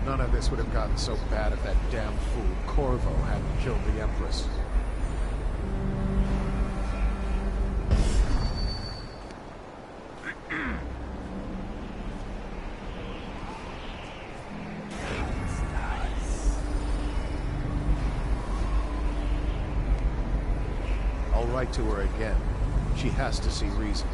None of this would have gotten so bad if that damn fool Corvo hadn't killed the Empress. I'll write to her again. She has to see reason.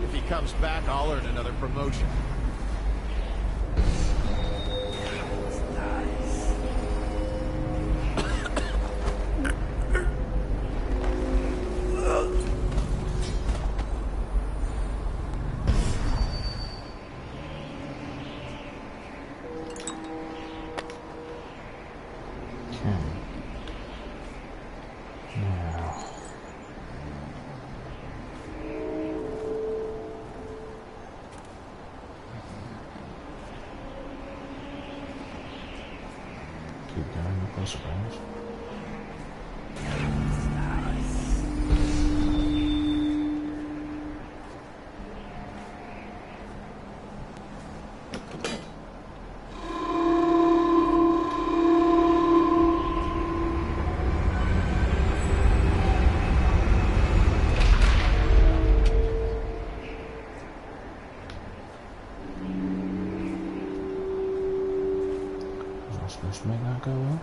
If he comes back, I'll earn another promotion. Keep going up, I suppose. Was I supposed to make that go up?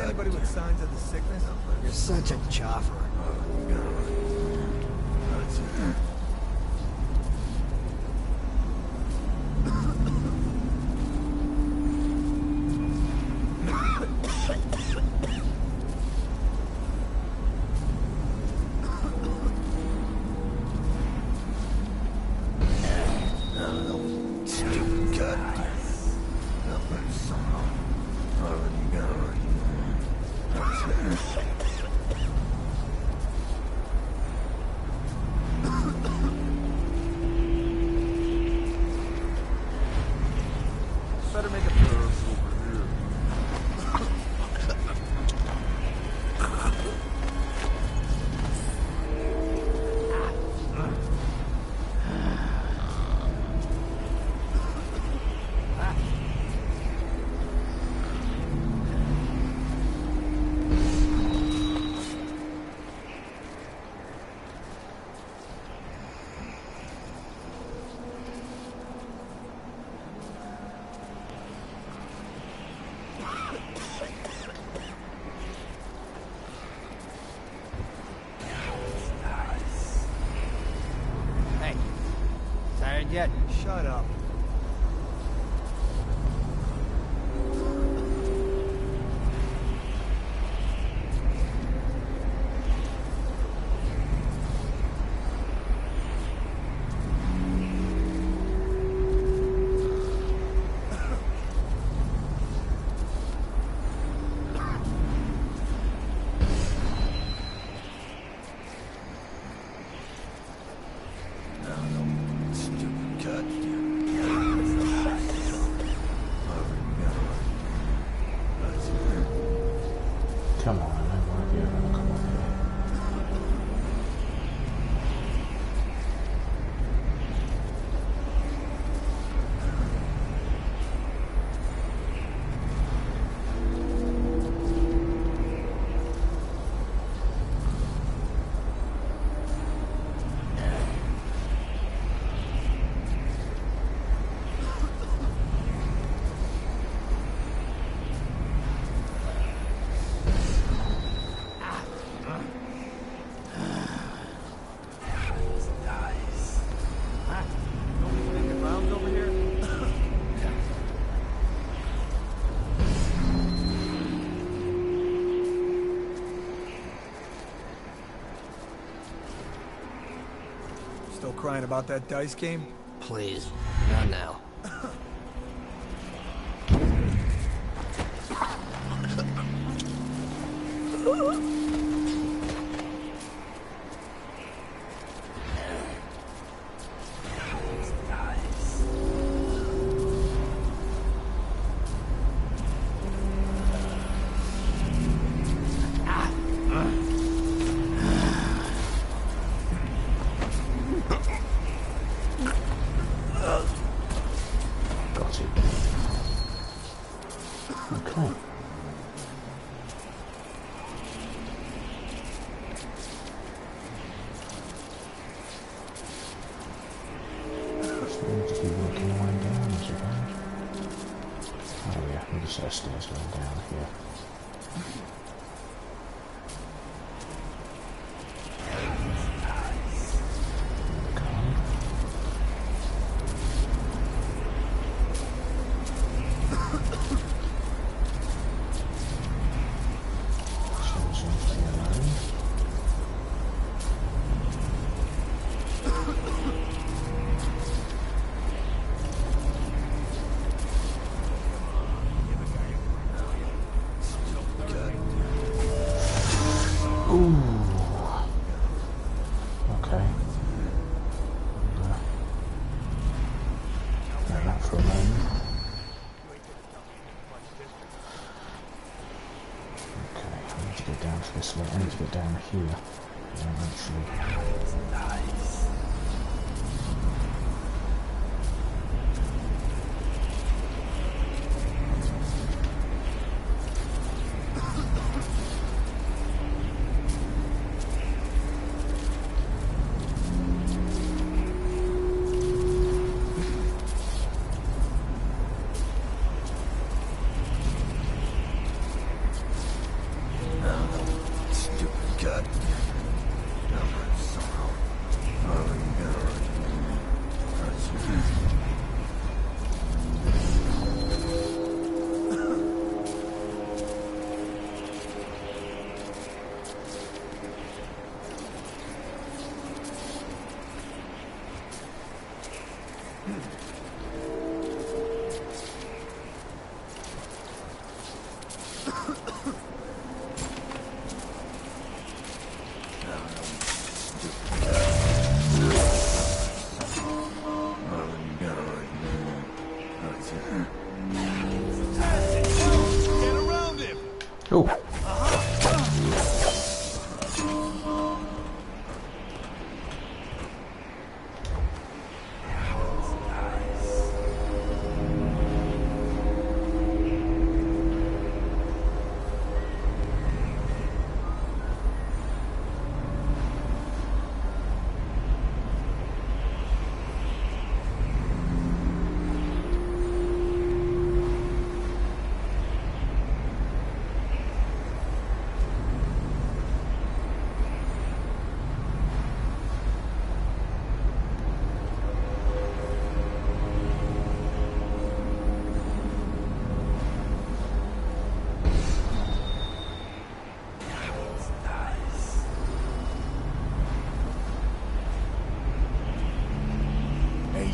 anybody with signs of the sickness? You're such a chopper. Yet. Shut up. Come on, I know why you're gonna come up here. Still crying about that dice game? Please, not now. Stairs going down here. This way, I need to get down here. Actually. Nice. Oh.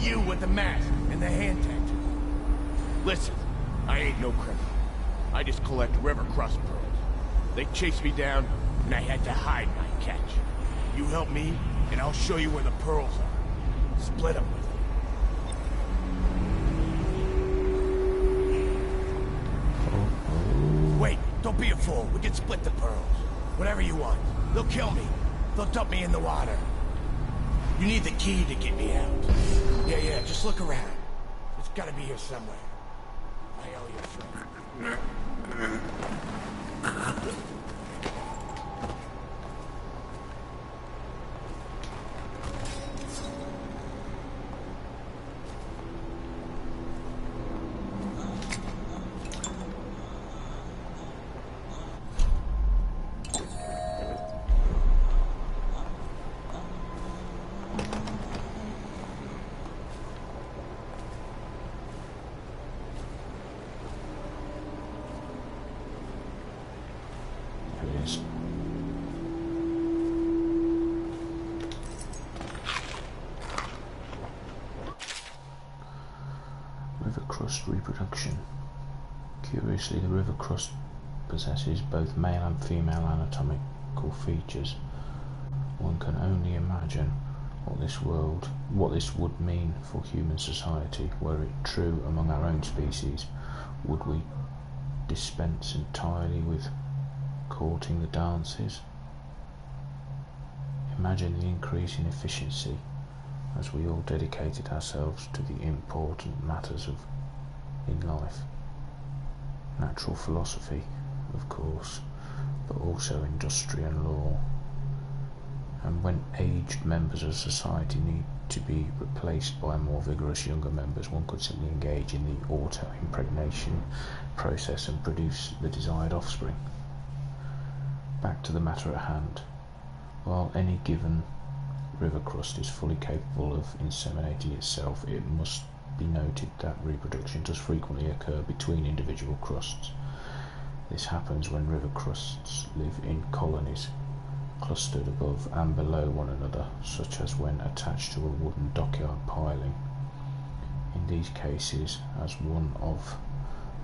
You with the mask and the hand tattoo. Listen, I ain't no criminal. I just collect river crust pearls. They chased me down, and I had to hide my catch. You help me, and I'll show you where the pearls are. Split them with me. Wait, don't be a fool. We can split the pearls. Whatever you want. They'll kill me. They'll dump me in the water. You need the key to get me out. Yeah, just look around. It's gotta be here somewhere. I owe you a friend. River crust reproduction. Curiously, the river crust possesses both male and female anatomical features. One can only imagine what this would mean for human society were it true among our own species. Would we dispense entirely with courting the dances? Imagine the increase in efficiency as we all dedicated ourselves to the important matters in life. Natural philosophy, of course, but also industry and law. And when aged members of society need to be replaced by more vigorous younger members, one could simply engage in the auto-impregnation process and produce the desired offspring. Back to the matter at hand. While any given river crust is fully capable of inseminating itself, it must be noted that reproduction does frequently occur between individual crusts. This happens when river crusts live in colonies, clustered above and below one another, such as when attached to a wooden dockyard piling. In these cases, as one of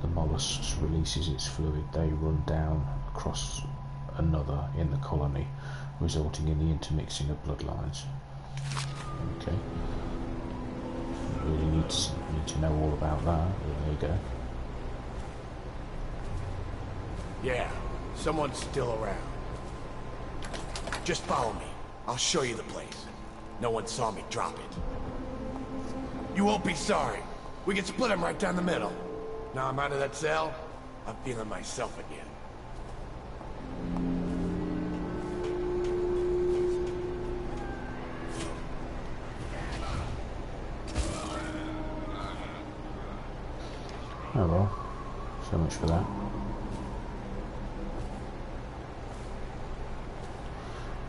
the mollusks releases its fluid, they run down across another in the colony, resulting in the intermixing of bloodlines. Okay. You really need to know all about that. There you go. Yeah, someone's still around. Just follow me. I'll show you the place. No one saw me drop it. You won't be sorry. We can split them right down the middle. Now I'm out of that cell, I'm feeling myself again. Oh well, so much for that.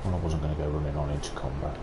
Well, I wasn't going to go running on into combat.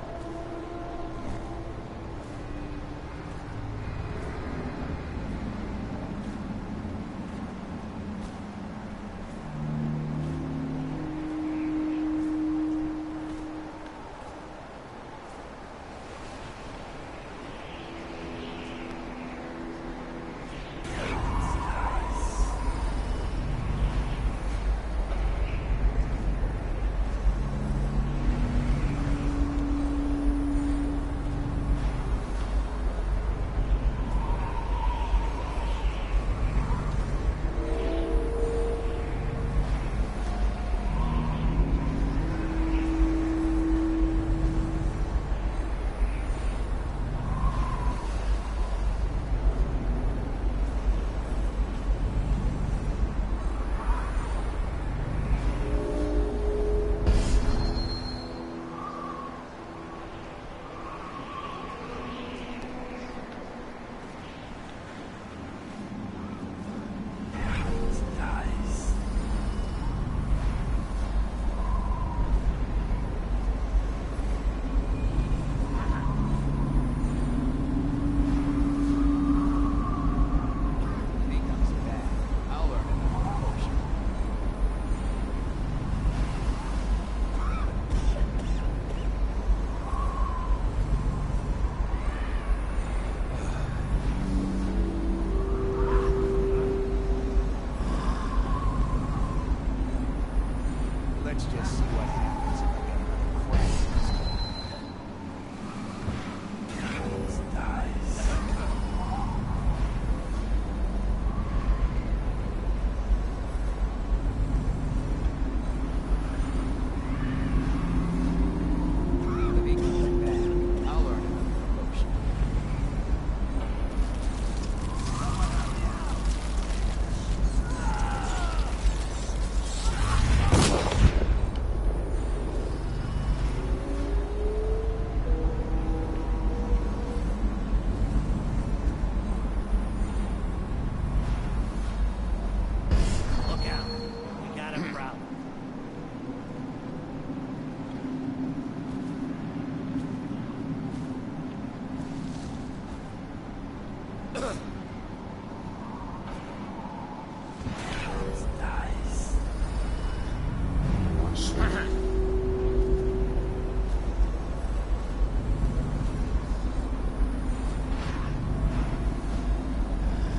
Let's just see what happens if I get another crisis.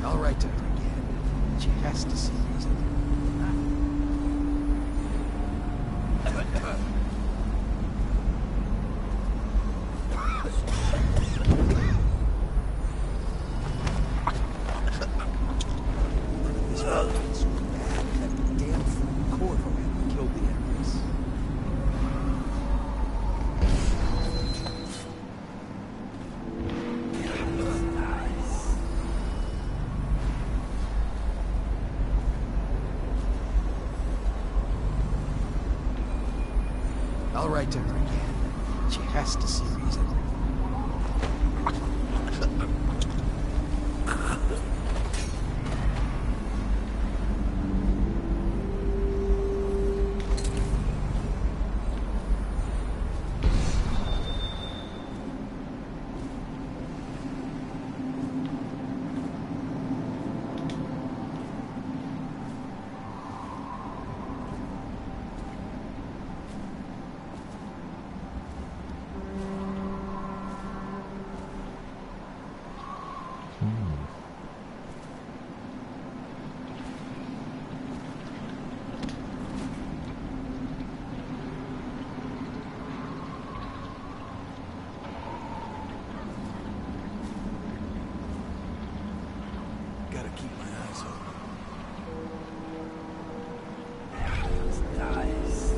All right, Dr. Again. She has to see reason. This fucking so bad that damn fool Corvo had killed the Empress. I'll write to her again. She has to see reason. Gotta keep my eyes open. Nice.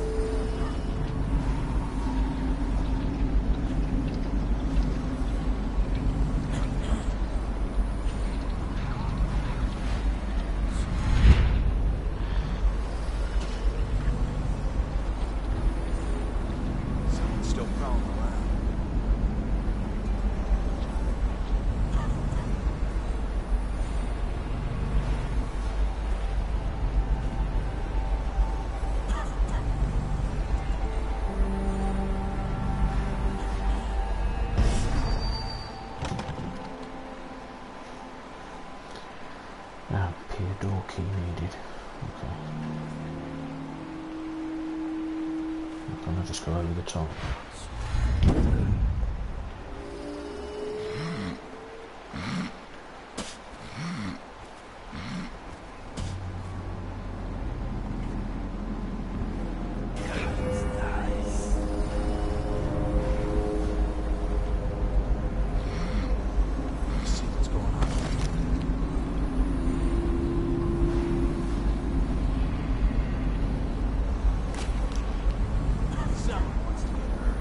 Someone's still prowling around. Pier door key needed. Okay. I'm gonna just go over the top. See what's going on. Someone wants to get hurt.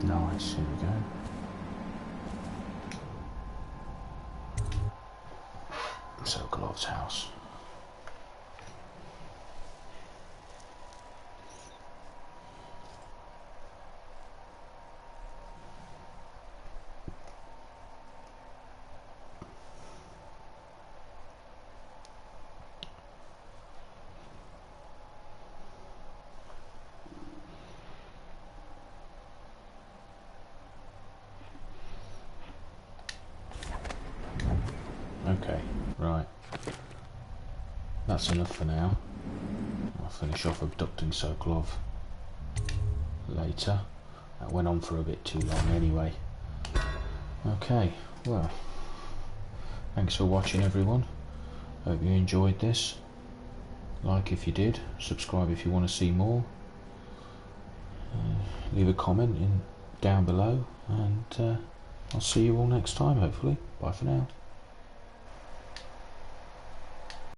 Nice, here we go. Sokolov's house. that's enough for now. I'll finish off abducting Sokolov later. That went on for a bit too long anyway. Okay, well, thanks for watching everyone. Hope you enjoyed this. Like if you did, subscribe if you want to see more. Leave a comment down below, and I'll see you all next time hopefully. Bye for now.